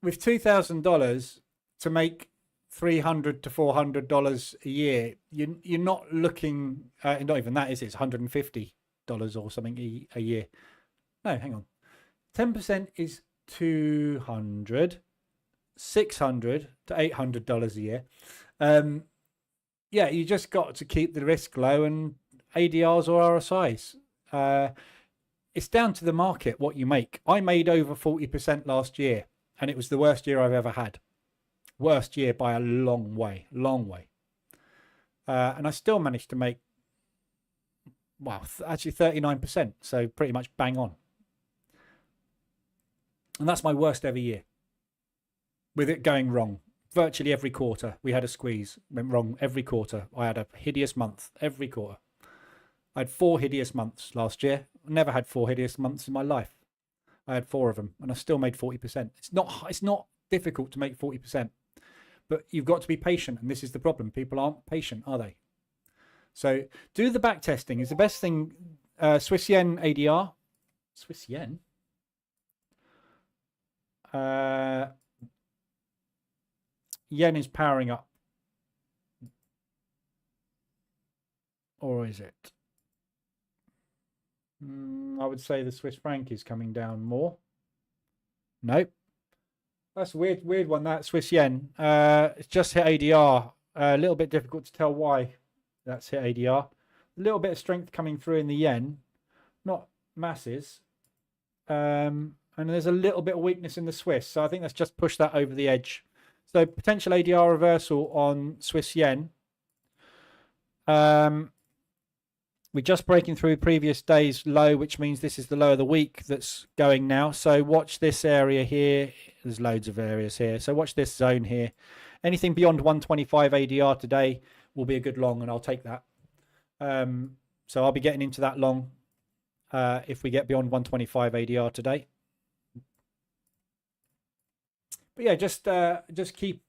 with $2,000 to make $300 to $400 a year, you're not looking, not even that, is it? It's $150 or something a year. No, hang on. 10% is 200, 600 to $800 a year. Yeah, you just got to keep the risk low and ADRs or RSIs. It's down to the market what you make. I made over 40% last year, and it was the worst year I've ever had. Worst year by a long way, long way. And I still managed to make well, actually 39%. So pretty much bang on. And that's my worst ever year with it going wrong. Virtually every quarter we had a squeeze, went wrong every quarter. I had a hideous month every quarter. I had 4 hideous months last year. I never had 4 hideous months in my life. I had 4 of them and I still made 40%. It's not difficult to make 40%, but you've got to be patient. And this is the problem. People aren't patient, are they? So do the back testing is the best thing. Swiss yen ADR, Swiss yen. Yen is powering up, or is it? I would say the Swiss franc is coming down more. Nope. That's a weird one, that Swiss yen. It's just hit ADR. A little bit difficult to tell why that's hit ADR. A little bit of strength coming through in the yen. Not masses. And there's a little bit of weakness in the Swiss. So I think that's just pushed that over the edge. So potential ADR reversal on Swiss yen. We're just breaking through previous day's low, which means this is the low of the week that's going now. So watch this area here. There's loads of areas here. So watch this zone here. Anything beyond 125 ADR today will be a good long, and I'll take that. So I'll be getting into that long if we get beyond 125 ADR today. But yeah, just keep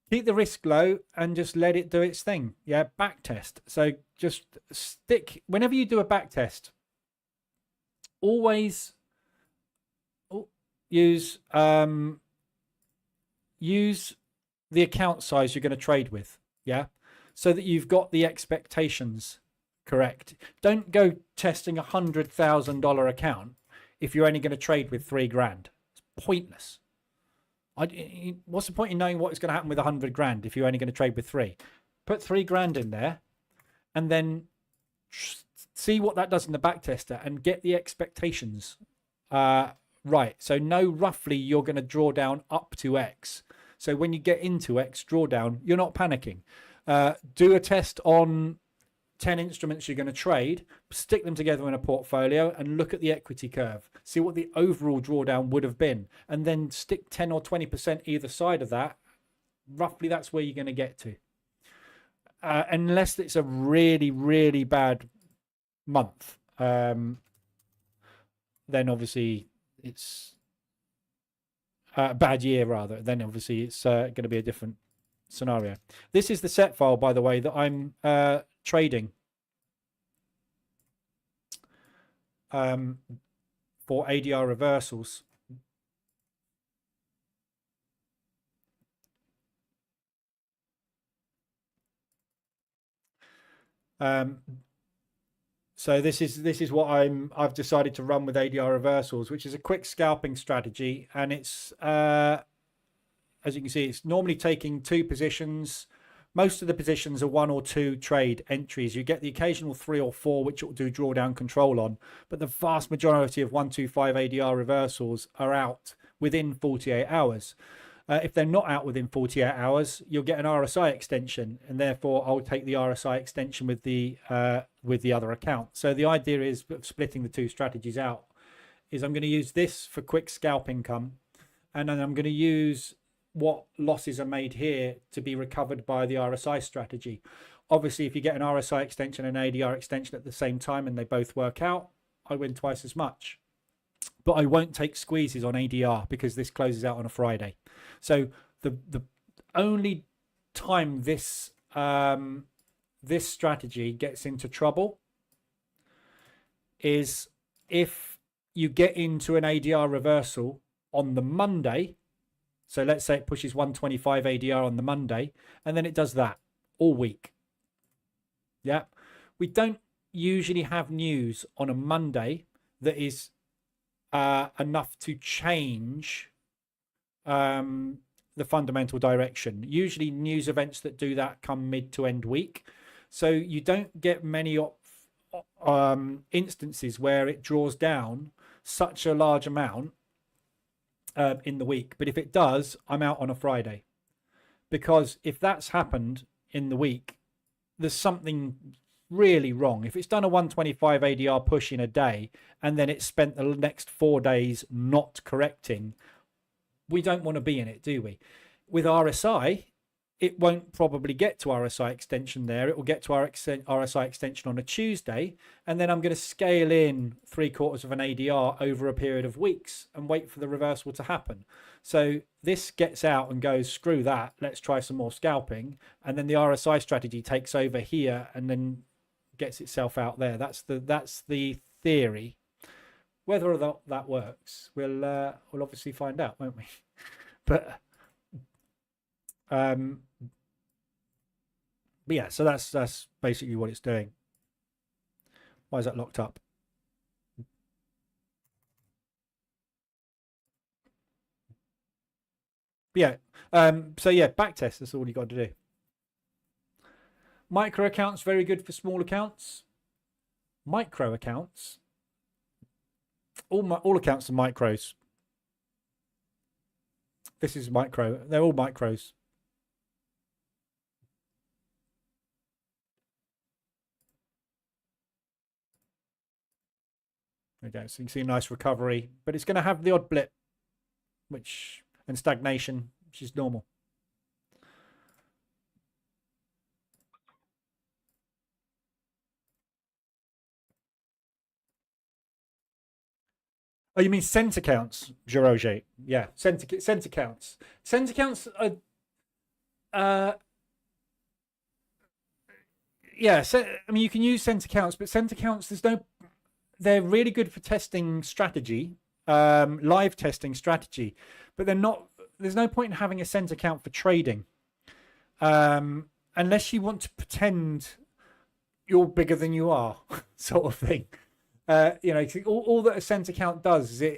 the risk low and just let it do its thing. Yeah, back test. So just stick, whenever you do a back test, always use the account size you're going to trade with. Yeah, so that you've got the expectations correct. Don't go testing $100,000 account if you're only going to trade with $3,000. It's pointless. What's the point in knowing what is going to happen with 100 grand if you're only going to trade with 3? Put 3 grand in there and then see what that does in the back tester and get the expectations right. So know roughly you're going to draw down up to X. So when you get into X drawdown, you're not panicking. Do a test on 10 instruments you're going to trade, stick them together in a portfolio and look at the equity curve, see what the overall drawdown would have been, and then stick 10 or 20% either side of that. Roughly that's where you're going to get to. Unless it's a really, really bad month, then obviously it's a bad year rather. Then obviously it's going to be a different scenario. This is the set file, by the way, that I'm trading for ADR reversals. So this is what I've decided to run with ADR reversals, which is a quick scalping strategy, and it's as you can see, it's normally taking 2 positions. Most of the positions are 1 or 2 trade entries. You get the occasional 3 or 4, which will do drawdown control on, but the vast majority of 125 ADR reversals are out within 48 hours. If they're not out within 48 hours, you'll get an RSI extension, and therefore I'll take the RSI extension with the other account. So the idea is of splitting the 2 strategies out is I'm going to use this for quick scalp income, and then I'm going to use what losses are made here to be recovered by the RSI strategy. Obviously, if you get an RSI extension and an ADR extension at the same time and they both work out, I win twice as much. But I won't take squeezes on ADR because this closes out on a Friday. So the only time this this strategy gets into trouble is if you get into an ADR reversal on the Monday. So let's say it pushes 125 ADR on the Monday, and then it does that all week. Yeah. We don't usually have news on a Monday that is enough to change the fundamental direction. Usually news events that do that come mid to end week. So you don't get many instances where it draws down such a large amount in the week. But if it does, I'm out on a Friday, because if that's happened in the week, there's something really wrong. If it's done a 125 ADR push in a day and then it's spent the next 4 days not correcting, we don't want to be in it, do we? With RSI, it won't probably get to RSI extension there. It will get to our RSI extension on a Tuesday, and then I'm going to scale in 3/4 of an ADR over a period of weeks and wait for the reversal to happen. So this gets out and goes, screw that, let's try some more scalping, and then the RSI strategy takes over here and then gets itself out there. That's the theory. Whether or not that works, we'll obviously find out, won't we? But yeah, so that's basically what it's doing. Why is that locked up? Yeah. So yeah, back test. That's all you got to do. Micro accounts very good for small accounts. Micro accounts. All accounts are micros. This is micro. They're all micros. Okay, so you can see a nice recovery, but it's going to have the odd blip, and stagnation, which is normal. Oh, you mean cent accounts, Jeroge? Yeah, cent accounts. Cent accounts are, yeah. I mean, you can use cent accounts, but cent accounts, they're really good for testing strategy, live testing strategy, but they're not. There's no point in having a cent account for trading, unless you want to pretend you're bigger than you are, sort of thing. All that a cent account does is is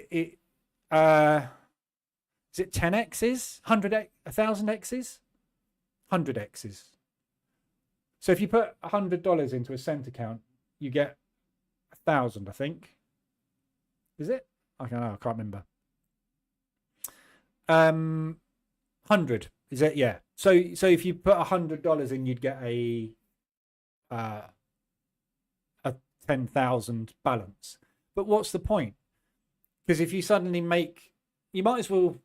it 10 X's, 100, 1,000 X's, 100 X's. So if you put $100 into a cent account, you get 1,000, I think. Is it? I don't know. I can't remember. 100 is it? Yeah. So if you put $100 in, you'd get a 10,000 balance. But what's the point? Because if you suddenly you might as well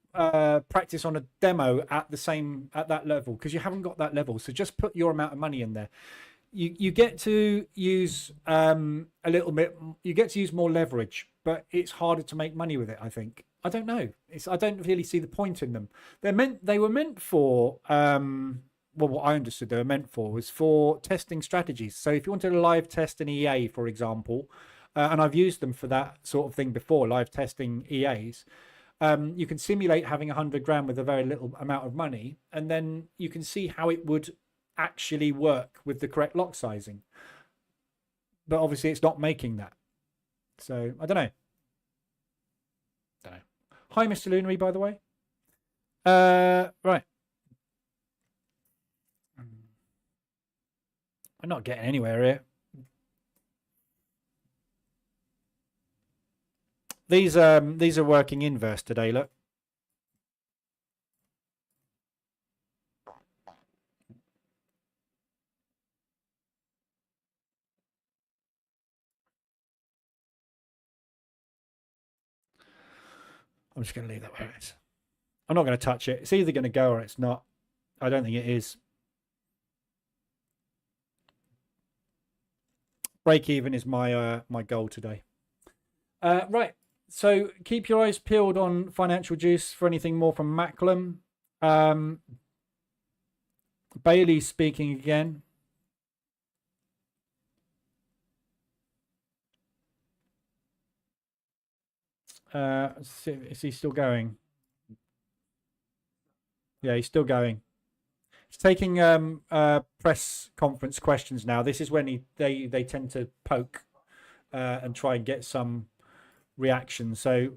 practice on a demo at that level, because you haven't got that level. So just put your amount of money in there. You get to use a little bit. You get to use more leverage, but it's harder to make money with it, I think. I don't know. I don't really see the point in them. They were meant for. Well, what I understood they were meant for was for testing strategies. So if you wanted to live test an EA, for example, and I've used them for that sort of thing before, live testing EAs, you can simulate having 100 grand with a very little amount of money, and then you can see how it would actually work with the correct lot sizing. But obviously it's not making that. So I don't know. Hi, Mr. Lunary, by the way. Right. I'm not getting anywhere here. These are working inverse today, look. I'm just going to leave that where it is. I'm not going to touch it. It's either going to go or it's not. I don't think it is. Break even is my goal today. Right. So keep your eyes peeled on Financial Juice for anything more from Macklem. Bailey speaking again. Is he still going? Yeah, he's still going. He's taking press conference questions now. This is when they tend to poke and try and get some reaction. So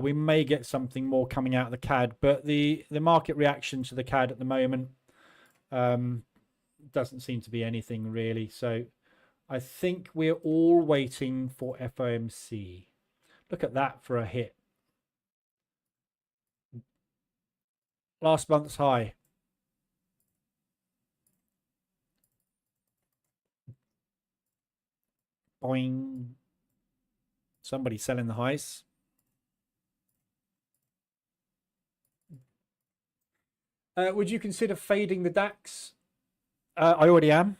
we may get something more coming out of the CAD, but the market reaction to the CAD at the moment doesn't seem to be anything really. So I think we're all waiting for FOMC. Look at that for a hit. Last month's high. Boing. Somebody's selling the highs. Would you consider fading the DAX? I already am.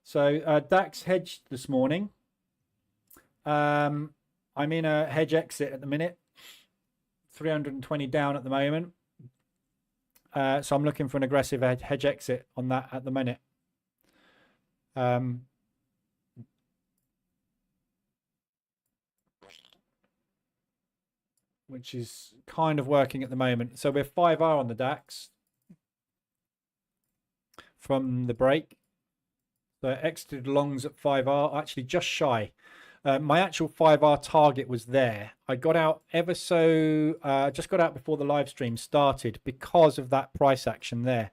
So DAX hedged this morning. I'm in a hedge exit at the minute. 320 down at the moment. So I'm looking for an aggressive hedge exit on that at the minute. Which is kind of working at the moment. So we're 5R on the DAX from the break. So I exited longs at 5R, actually just shy. My actual 5R target was there. I got out ever so, just got out before the live stream started because of that price action there.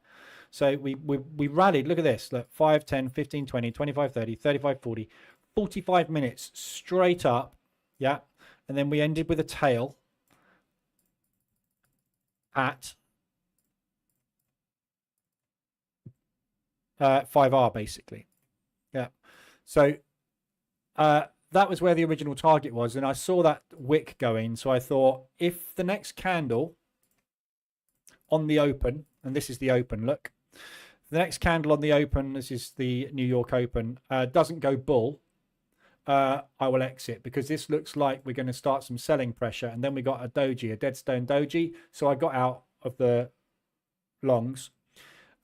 So we rallied, look at this, look, 5, 10, 15, 20, 25, 30, 35, 40, 45 minutes straight up, yeah. And then we ended with a tail at 5R basically, yeah. So that was where the original target was, and I saw that wick going, so I thought if the next candle on the open, and this is the open, look, the next candle on the open, this is the New York Open, doesn't go bull, I will exit, because this looks like we're going to start some selling pressure. And then we got a doji, a deadstone doji, so I got out of the longs.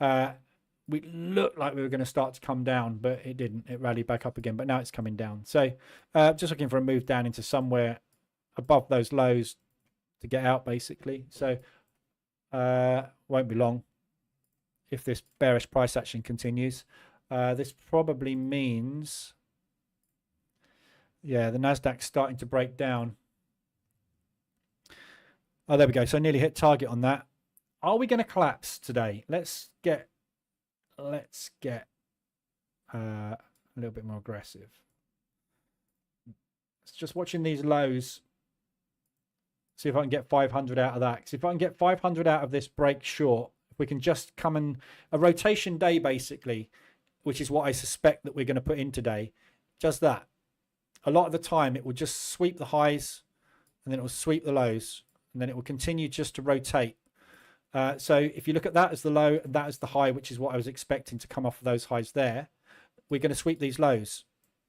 We looked like we were going to start to come down, but it didn't. It rallied back up again, but now it's coming down. So just looking for a move down into somewhere above those lows to get out basically. So won't be long if this bearish price action continues. This probably means, yeah, the Nasdaq's starting to break down. Oh, there we go. So I nearly hit target on that. Are we going to collapse today? Let's get a little bit more aggressive. It's just watching these lows. See if I can get 500 out of that. Because if I can get 500 out of this break short, if we can just come in a rotation day basically, which is what I suspect that we're going to put in today, just that. A lot of the time it will just sweep the highs and then it will sweep the lows and then it will continue just to rotate. So if you look at that as the low and that as the high, which is what I was expecting to come off of those highs there, we're going to sweep these lows.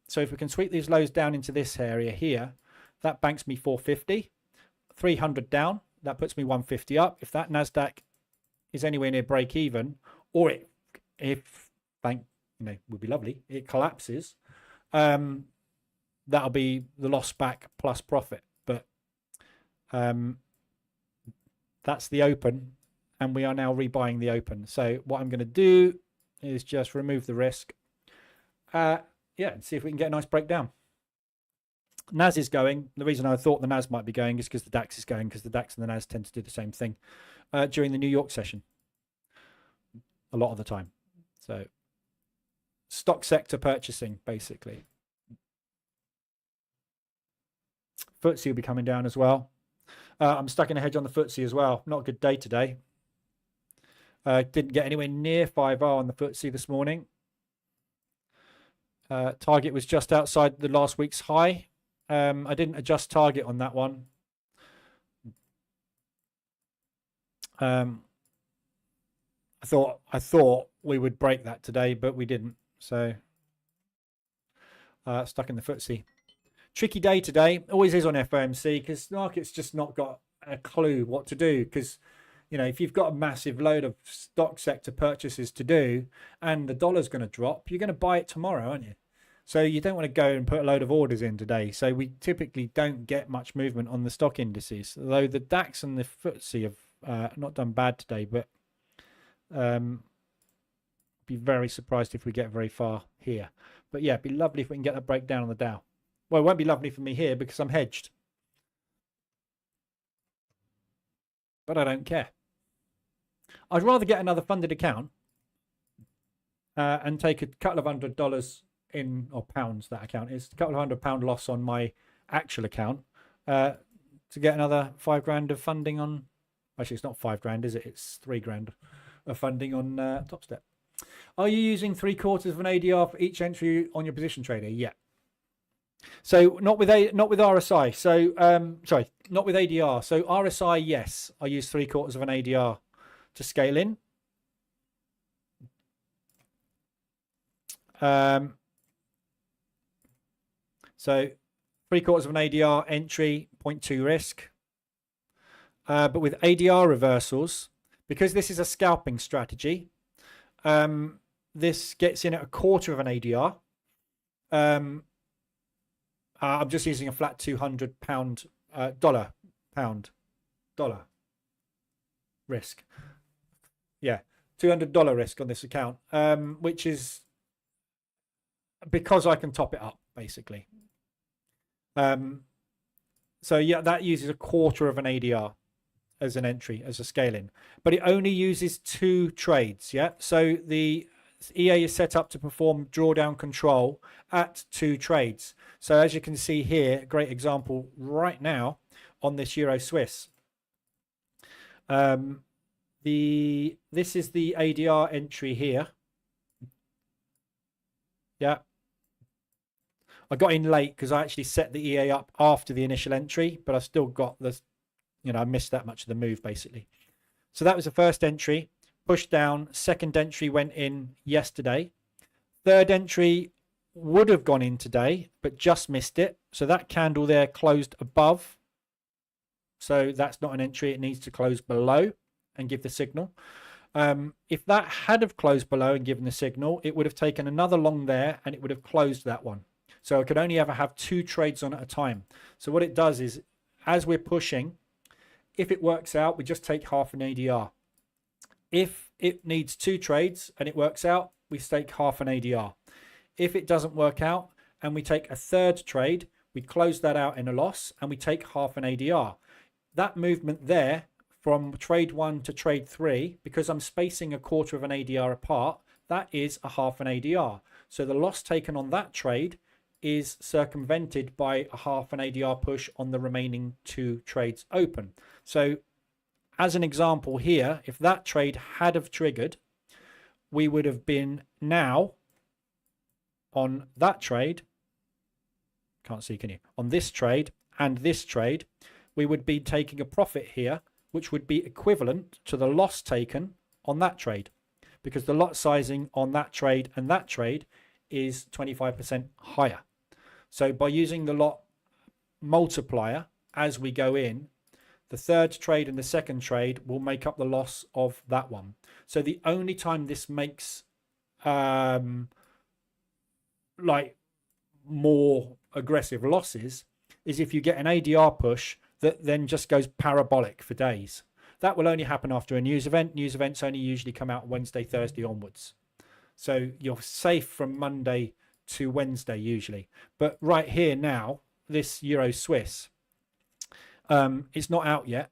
So if we can sweep these lows down into this area here, that banks me 450, 300 down, that puts me 150 up. If that Nasdaq is anywhere near break even, or if bank, would be lovely, it collapses, that'll be the loss back plus profit. But that's the open, and we are now rebuying the open. So what I'm going to do is just remove the risk, and see if we can get a nice breakdown. NAS is going. The reason I thought the NAS might be going is because the DAX is going, because the DAX and the NAS tend to do the same thing during the New York session a lot of the time. So stock sector purchasing basically. FTSE will be coming down as well. I'm stuck in a hedge on the FTSE as well. Not a good day today. Didn't get anywhere near 5R on the FTSE this morning. Target was just outside the last week's high. I didn't adjust target on that one. I thought we would break that today, but we didn't. So stuck in the FTSE. Tricky day today. Always is on FOMC because the market's just not got a clue what to do. Because, if you've got a massive load of stock sector purchases to do and the dollar's going to drop, you're going to buy it tomorrow, aren't you? So you don't want to go and put a load of orders in today. So we typically don't get much movement on the stock indices. Although the DAX and the FTSE have not done bad today, but be very surprised if we get very far here. But yeah, it'd be lovely if we can get that breakdown on the Dow. Well, it won't be lovely for me here because I'm hedged. But I don't care. I'd rather get another funded account and take a couple of $100 in, or pounds that account is, a couple of £100 loss on my actual account to get another $5,000 of funding on, actually it's not $5,000 is it, it's $3,000 of funding on Top Step. Are you using 3/4 of an ADR for each entry on your position trader? Yeah. So not with RSI. So sorry, not with ADR. So RSI, yes, I use 3/4 of an ADR to scale in. So 3/4 of an ADR entry, 0.2 risk. But with ADR reversals, because this is a scalping strategy, this gets in at 1/4 of an ADR. I'm just using a flat £200 dollar risk. Yeah, $200 risk on this account, which is because I can top it up, basically. So yeah, that uses 1/4 of an ADR as an entry, as a scaling, but it only uses 2 trades. Yeah, so the EA is set up to perform drawdown control at 2 trades. So as you can see here, great example right now on this Euro Swiss. This is the ADR entry here. Yeah, I got in late because I actually set the EA up after the initial entry, but I still got this, I missed that much of the move basically. So that was the first entry, pushed down. Second entry went in yesterday. Third entry would have gone in today, but just missed it. So that candle there closed above. So that's not an entry. It needs to close below and give the signal. If that had have closed below and given the signal, it would have taken another long there and it would have closed that one. So I could only ever have 2 trades on at a time. So what it does is, as we're pushing, if it works out, we just take half an ADR. If it needs 2 trades and it works out, we take half an ADR. If it doesn't work out and we take a third trade, we close that out in a loss and we take half an ADR. That movement there from trade 1 to trade 3, because I'm spacing 1/4 of an ADR apart, that is a half an ADR. So the loss taken on that trade is circumvented by a half an ADR push on the remaining 2 trades open. So as an example here, if that trade had have triggered, we would have been now on that trade, can't see, can you, on this trade and this trade, we would be taking a profit here, which would be equivalent to the loss taken on that trade, because the lot sizing on that trade and that trade is 25% higher. So by using the lot multiplier as we go in, the third trade and the second trade will make up the loss of that one. So the only time this makes like more aggressive losses is if you get an ADR push that then just goes parabolic for days. That will only happen after a news event. News events only usually come out Wednesday, Thursday onwards. So you're safe from Monday to Wednesday usually. But right here now, this Euro Swiss, it's not out yet,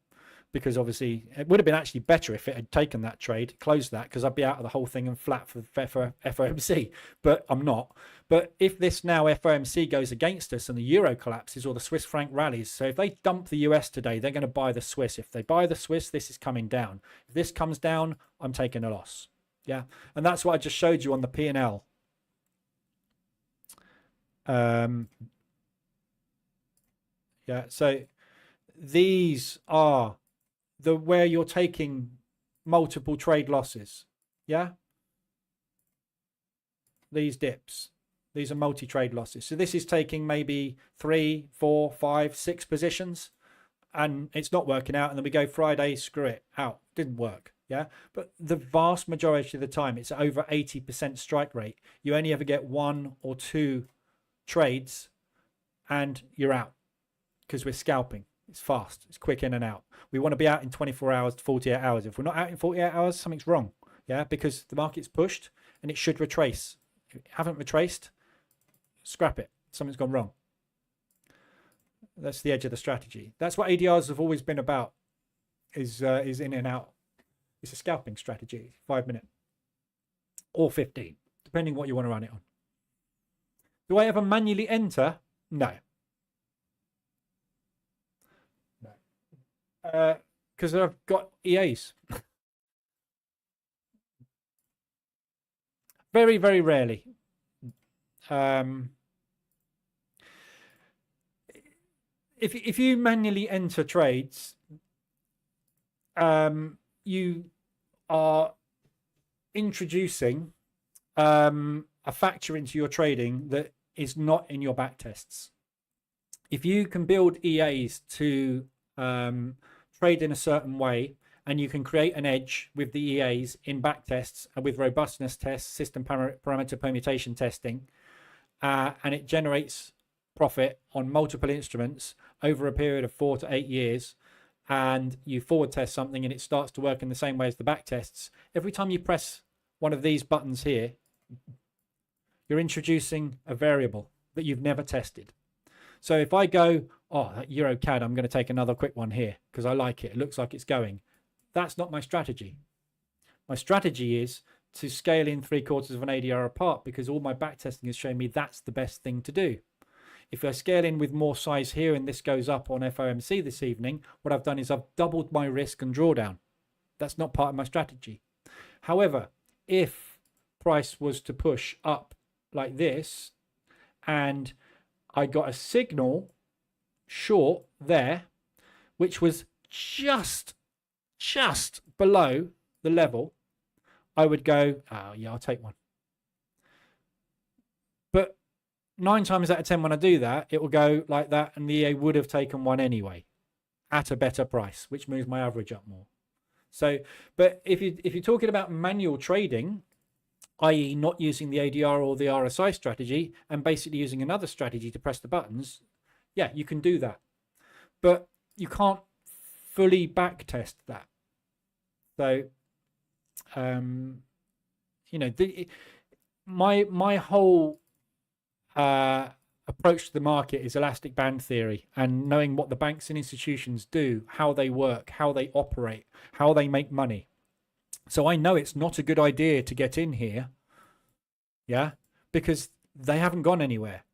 because obviously it would have been actually better if it had taken that trade, closed that, because I'd be out of the whole thing and flat for FOMC, but I'm not. But if this now FOMC goes against us and the euro collapses or the Swiss franc rallies, so if they dump the US today, they're going to buy the Swiss. If they buy the Swiss, this is coming down. If this comes down, I'm taking a loss. Yeah, and that's what I just showed you on the P&L. Yeah, so these are where you're taking multiple trade losses. Yeah, these dips, these are multi-trade losses. So this is taking maybe 3, 4, 5, 6 positions, and it's not working out, and then we go Friday, screw it, out, didn't work. Yeah, but the vast majority of the time it's over 80% strike rate. You only ever get 1 or 2 trades and you're out, because we're scalping. It's fast, it's quick in and out. We want to be out in 24 hours to 48 hours. If we're not out in 48 hours, something's wrong. Yeah, because the market's pushed and it should retrace. If it haven't retraced, scrap it. Something's gone wrong. That's the edge of the strategy. That's what ADRs have always been about, is in and out. It's a scalping strategy, 5 minute or 15, depending what you want to run it on. Do I ever manually enter? No. Because I've got EAs. Very, very rarely. If you manually enter trades, you are introducing a factor into your trading that is not in your back tests. If you can build EAs to trade in a certain way, and you can create an edge with the EAs in back tests and with robustness tests, system parameter permutation testing, and it generates profit on multiple instruments over a period of 4 to 8 years, and you forward test something and it starts to work in the same way as the back tests, every time you press one of these buttons here, you're introducing a variable that you've never tested. So if I go, oh, that Euro CAD, I'm going to take another quick one here because I like it. It looks like it's going. That's not my strategy. My strategy is to scale in 3/4 of an ADR apart because all my back testing has shown me that's the best thing to do. If I scale in with more size here and this goes up on FOMC this evening, what I've done is I've doubled my risk and drawdown. That's not part of my strategy. However, if price was to push up like this and I got a signal short there, which was just below the level, I would go, oh yeah, I'll take one. But 9 times out of 10 when I do that, it will go like that, and the EA would have taken one anyway at a better price, which moves my average up more. So, but if you're talking about manual trading, i.e. not using the ADR or the RSI strategy and basically using another strategy to press the buttons, yeah, you can do that. But you can't fully back test that. So, you know, my whole approach to the market is elastic band theory and knowing what the banks and institutions do, how they work, how they operate, how they make money. So I know it's not a good idea to get in here, yeah, because they haven't gone anywhere.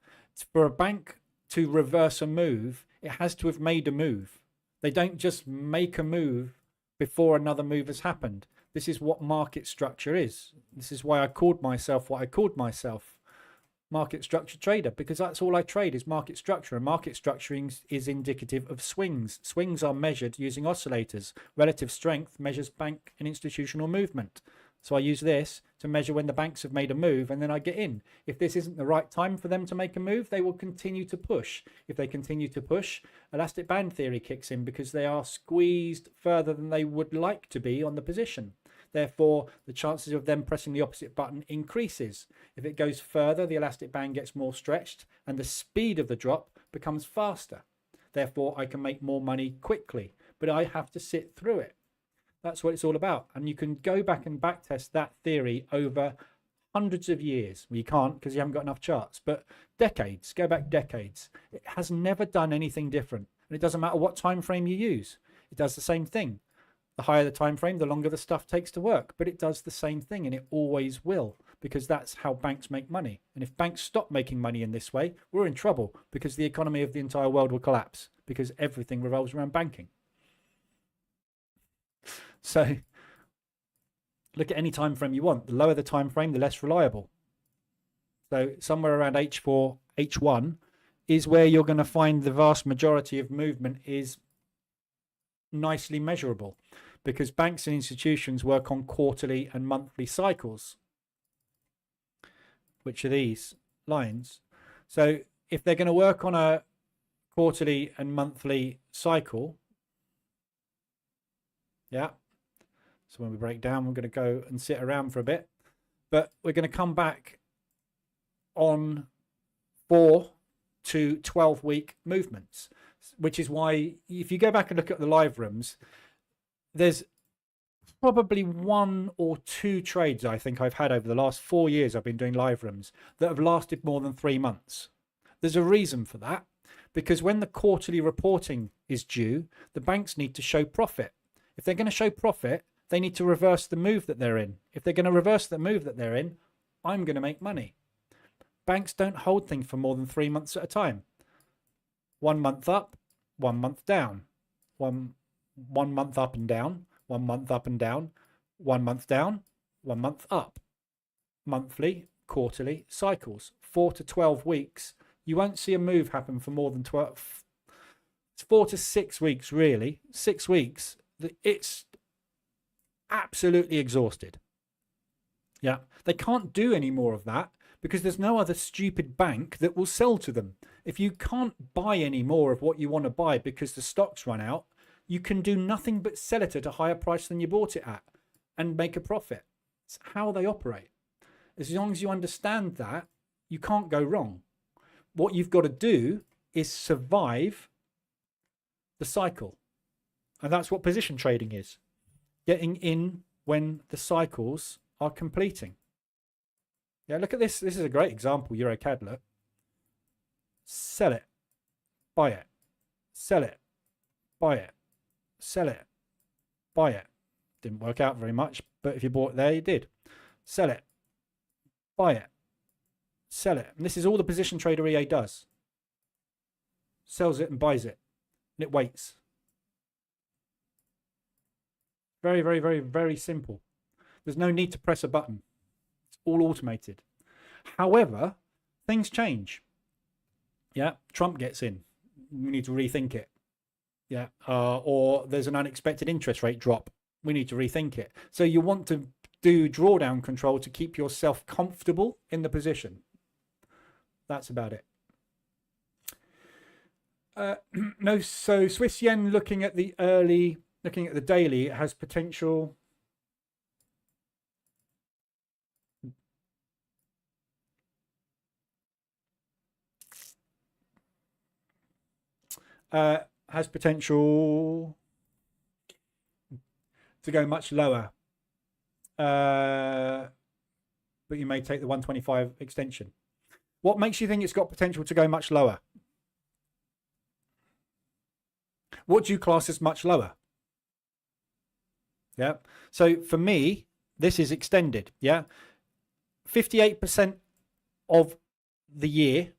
For a bank to reverse a move, it has to have made a move. They don't just make a move before another move has happened. This is what market structure is. This is why I called myself what I called myself, market structure trader, because that's all I trade is market structure, and market structuring is indicative of swings. Swings are measured using oscillators. Relative strength measures bank and institutional movement. So I use this to measure when the banks have made a move, and then I get in. If this isn't the right time for them to make a move, they will continue to push. If they continue to push, elastic band theory kicks in because they are squeezed further than they would like to be on the position. Therefore, the chances of them pressing the opposite button increases. If it goes further, the elastic band gets more stretched and the speed of the drop becomes faster. Therefore, I can make more money quickly, but I have to sit through it. That's what it's all about. And you can go back and backtest that theory over hundreds of years. Well, you can't because you haven't got enough charts, but decades, go back decades. It has never done anything different. And it doesn't matter what time frame you use. It does the same thing. The higher the time frame, the longer the stuff takes to work, but it does the same thing, and it always will, because that's how banks make money. And if banks stop making money in this way, we're in trouble, because the economy of the entire world will collapse, because everything revolves around banking. So look at any time frame you want. The lower the time frame, the less reliable. So somewhere around H4, H1 is where you're going to find the vast majority of movement is nicely measurable, because banks and institutions work on quarterly and monthly cycles, which are these lines. So if they're going to work on a quarterly and monthly cycle, yeah, so when we break down, we're going to go and sit around for a bit, but we're going to come back on 4 to 12-week movements, which is why if you go back and look at the live rooms, there's probably 1 or 2 trades I think I've had over the last 4 years I've been doing live rooms that have lasted more than 3 months. There's a reason for that, because when the quarterly reporting is due, the banks need to show profit. If they're going to show profit, they need to reverse the move that they're in. If they're going to reverse the move that they're in, I'm going to make money. Banks don't hold things for more than 3 months at a time. 1 month up, 1 month down, one month up and down, 1 month up and down, 1 month down, 1 month up. monthly, quarterly cycles. 4 to 12 weeks. You won't see a move happen for more than 12. It's 4 to 6 weeks, really. 6 weeks. It's absolutely exhausted. Yeah. They can't do any more of that because there's no other stupid bank that will sell to them. If you can't buy any more of what you want to buy because the stock's run out, you can do nothing but sell it at a higher price than you bought it at and make a profit. It's how they operate. As long as you understand that, you can't go wrong. What you've got to do is survive the cycle. And that's what position trading is. Getting in when the cycles are completing. Yeah, look at this. This is a great example. EuroCAD, look. Sell it. Buy it. Sell it. Buy it. Sell it. Buy it. Didn't work out very much, but if you bought it there, you did. Sell it. Buy it. Sell it. And this is all the position trader EA does. Sells it and buys it. And it waits. Very, very, very, very simple. There's no need to press a button. It's all automated. However, things change. Yeah, Trump gets in. We need to rethink it. Yeah, or there's an unexpected interest rate drop. We need to rethink it. So you want to do drawdown control to keep yourself comfortable in the position. That's about it. No, so Swiss yen looking at the daily, it has potential. Has potential to go much lower. But you may take the 125 extension. What makes you think it's got potential to go much lower? What do you class as much lower? Yeah. So for me, this is extended. Yeah. 58% of the year,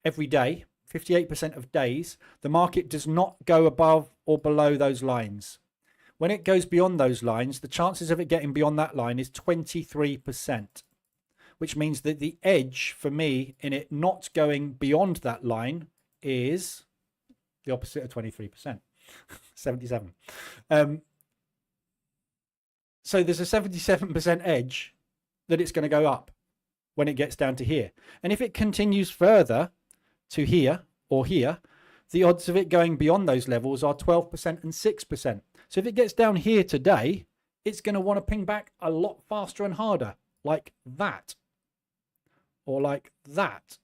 every day, 58% of days, the market does not go above or below those lines. When it goes beyond those lines, the chances of it getting beyond that line is 23%, which means that the edge for me in it not going beyond that line is the opposite of 23%, 77. So there's a 77% edge that it's going to go up when it gets down to here. And if it continues further to here or here, the odds of it going beyond those levels are 12% and 6%. So if it gets down here today, it's going to want to ping back a lot faster and harder, like that, or like that,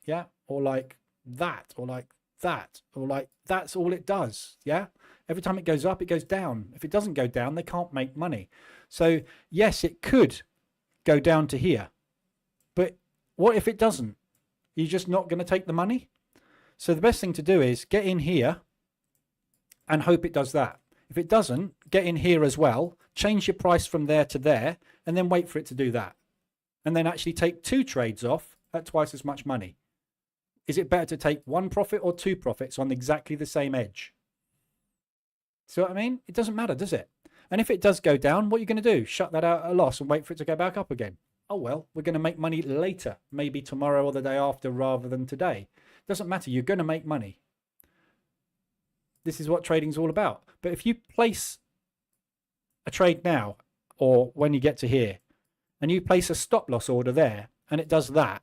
yeah, or like that, or like that, or like that's all it does, yeah. Every time it goes up, it goes down. If it doesn't go down, they can't make money. So yes, it could go down to here, but what if it doesn't? You're just not going to take the money. So the best thing to do is get in here and hope it does that. If it doesn't, get in here as well, change your price from there to there, and then wait for it to do that. And then actually take 2 trades off at twice as much money. Is it better to take 1 profit or 2 profits on exactly the same edge? See what I mean? It doesn't matter, does it? And if it does go down, what are you going to do? Shut that out at a loss and wait for it to go back up again? Oh, well, we're going to make money later, maybe tomorrow or the day after rather than today. Doesn't matter. You're going to make money. This is what trading's all about. But if you place a trade now or when you get to here and you place a stop loss order there and it does that,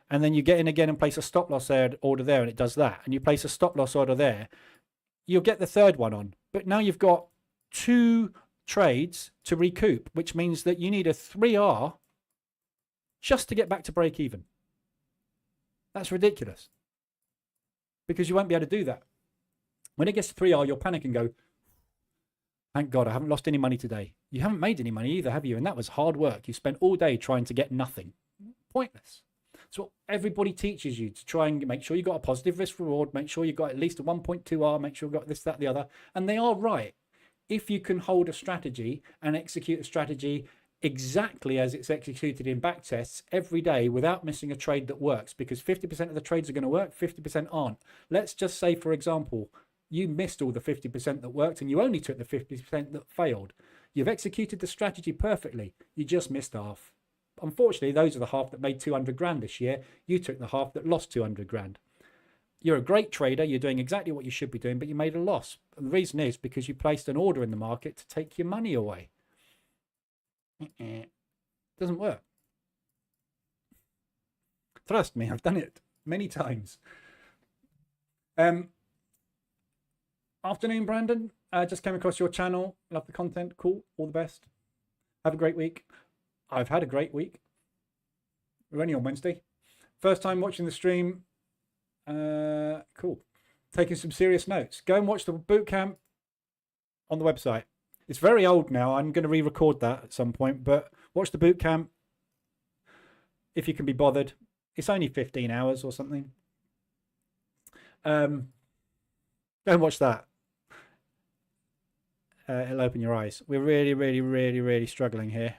and then you get in again and place a stop loss order there and it does that, and you place a stop loss order there, you'll get the third one on. But now you've got 2 trades to recoup, which means that you need a 3R just to get back to break even. That's ridiculous. Because you won't be able to do that. When it gets to 3R, you'll panic and go, thank God, I haven't lost any money today. You haven't made any money either, have you? And that was hard work. You spent all day trying to get nothing. Pointless. That's what everybody teaches you, to try and make sure you got a positive risk reward, make sure you got at least a 1.2R, make sure you got this, that, the other. And they are right. If you can hold a strategy and execute a strategy exactly as it's executed in back tests every day without missing a trade that works, because 50% of the trades are going to work, 50% aren't. Let's just say, for example, you missed all the 50% that worked and you only took the 50% that failed. You've executed the strategy perfectly. You just missed half. unfortunately, those are the half that made 200 grand this year. You took the half that lost 200 grand. You're a great trader. You're doing exactly what you should be doing, but you made a loss. And the reason is because you placed an order in the market to take your money away. Doesn't work. Trust me, I've done it many times. Afternoon, Brandon. Just came across your channel. Love the content. Cool. All the best. Have a great week. I've had a great week. We're only on Wednesday. First time watching the stream. Cool. Taking some serious notes. Go and watch the bootcamp on the website. It's very old now. I'm going to re-record that at some point, but watch the bootcamp if you can be bothered. It's only 15 hours or something. Go and watch that. It'll open your eyes. We're really, really, really, really struggling here.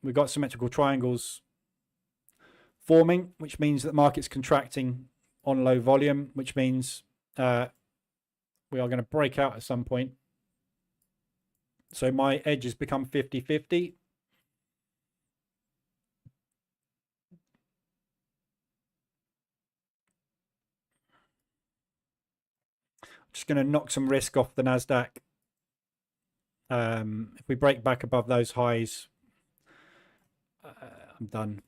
We've got symmetrical triangles forming, which means that the market's contracting on low volume, which means we are going to break out at some point. So my edges become 50-50. Just going to knock some risk off the NASDAQ. If we break back above those highs, I'm done.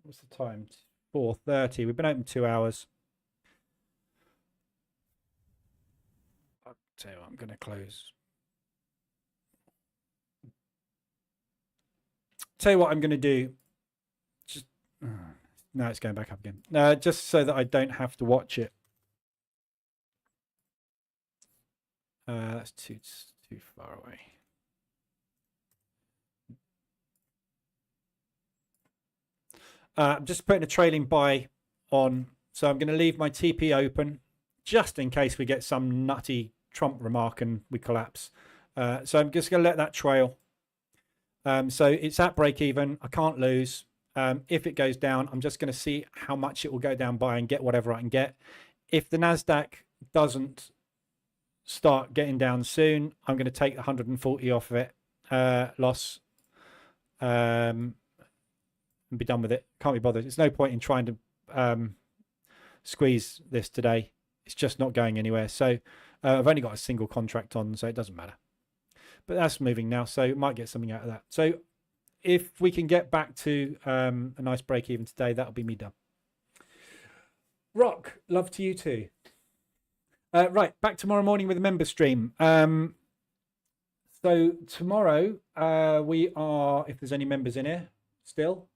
What's the time? 4:30. We've been open 2 hours. I'll tell you what, I'm going to close. Tell you what I'm going to do. Just no, it's going back up again. Just so that I don't have to watch it. That's too far away. I'm just putting a trailing buy on, so I'm going to leave my TP open just in case we get some nutty Trump remark and we collapse. So I'm just going to let that trail. So it's at break even. I can't lose. If it goes down, I'm just going to see how much it will go down by and get whatever I can get. If the NASDAQ doesn't start getting down soon, I'm going to take 140 off of it, loss, and be done with it. Can't be bothered. There's no point in trying to squeeze this today. It's just not going anywhere. So I've only got a single contract on, so it doesn't matter. But that's moving now, so might get something out of that. So if we can get back to a nice break even today, that'll be me done. Rock, love to you too. Right, back tomorrow morning with a member stream. So tomorrow we are, if there's any members in here still,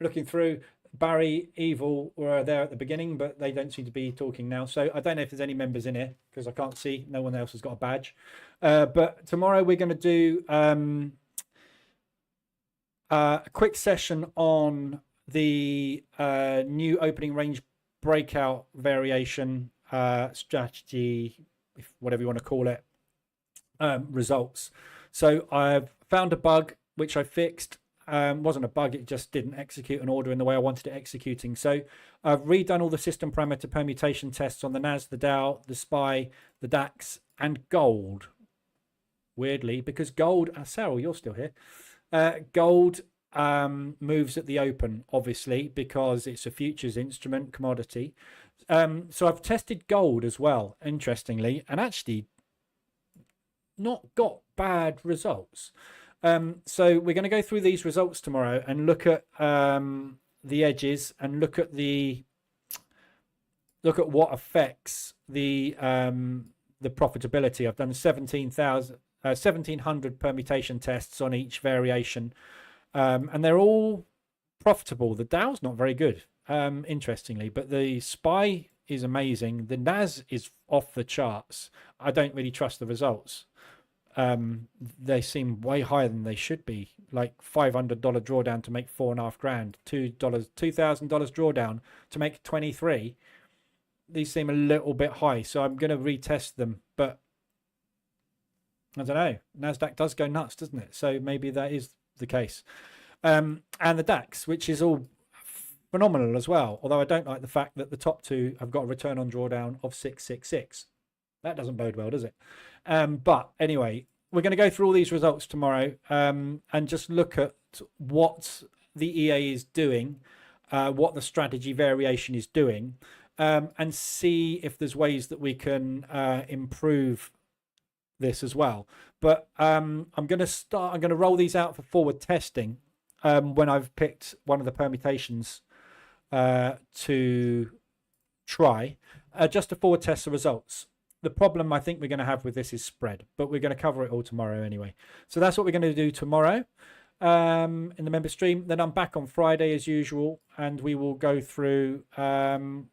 looking through. Barry, Evil were there at the beginning, but they don't seem to be talking now. So I don't know if there's any members in here because I can't see. No one else has got a badge. But tomorrow we're going to do a quick session on the new opening range breakout variation strategy, if whatever you want to call it, results. So I've found a bug which I fixed. Wasn't a bug, it just didn't execute an order in the way I wanted it executing. So I've redone all the system parameter permutation tests on the NAS, the DOW, the SPY, the DAX, and gold. Weirdly, because gold, Cyril, you're still here. Gold moves at the open, obviously, because it's a futures instrument, commodity. So I've tested gold as well, interestingly, and actually not got bad results. So we're going to go through these results tomorrow and look at the edges and look at what affects the profitability. I've done 1700 permutation tests on each variation, and they're all profitable. The Dow's not very good, interestingly, but the SPY is amazing. The NAS is off the charts. I don't really trust the results. They seem way higher than they should be, like $500 drawdown to make $4.5 grand, $2,000 drawdown to make 23. These seem a little bit high, so I'm going to retest them, but I don't know. NASDAQ does go nuts, doesn't it? So maybe that is the case. And the DAX, which is all phenomenal as well, although I don't like the fact that the top two have got a return on drawdown of 666. That doesn't bode well, does it? But anyway, we're going to go through all these results tomorrow, and just look at what the EA is doing, what the strategy variation is doing, and see if there's ways that we can improve this as well. But I'm going to roll these out for forward testing when I've picked one of the permutations to try, just to forward test the results. The problem I think we're going to have with this is spread, but we're going to cover it all tomorrow anyway. So that's what we're going to do tomorrow in the member stream. Then I'm back on Friday as usual, and we will go through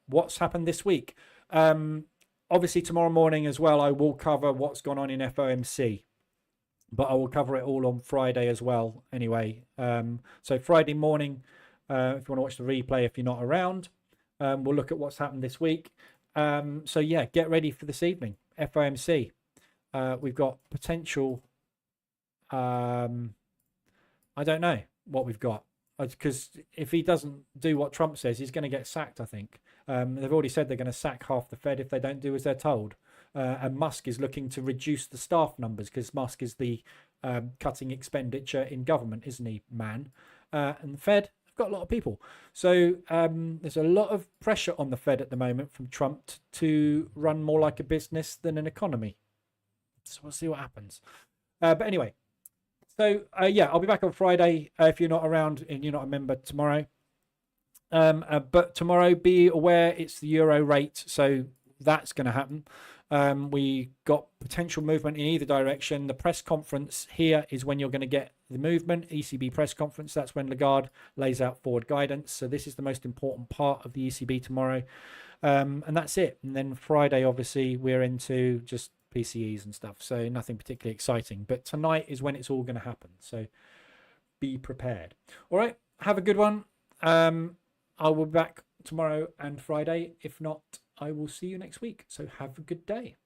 what's happened this week. Obviously tomorrow morning as well, I will cover what's gone on in FOMC, but I will cover it all on Friday as well anyway. So Friday morning, if you want to watch the replay, if you're not around, we'll look at what's happened this week. So yeah, get ready for this evening. FOMC. We've got potential. I don't know what we've got, because if he doesn't do what Trump says, he's going to get sacked, I think. They've already said they're going to sack half the Fed if they don't do as they're told. And Musk is looking to reduce the staff numbers, because Musk is the cutting expenditure in government, isn't he, man? And the Fed have got a lot of people. So there's a lot of pressure on the Fed at the moment from Trump to run more like a business than an economy. So we'll see what happens. But anyway, so yeah, I'll be back on Friday if you're not around and you're not a member tomorrow. But tomorrow, be aware it's the euro rate, so that's going to happen. We got potential movement in either direction. The press conference here is when you're going to get the movement. ECB press conference, that's when Lagarde lays out forward guidance. So this is the most important part of the ECB tomorrow. And that's it. And then Friday, obviously, we're into just PCEs and stuff. So nothing particularly exciting. But tonight is when it's all going to happen. So be prepared. All right. Have a good one. I will be back tomorrow and Friday. If not, I will see you next week. So have a good day.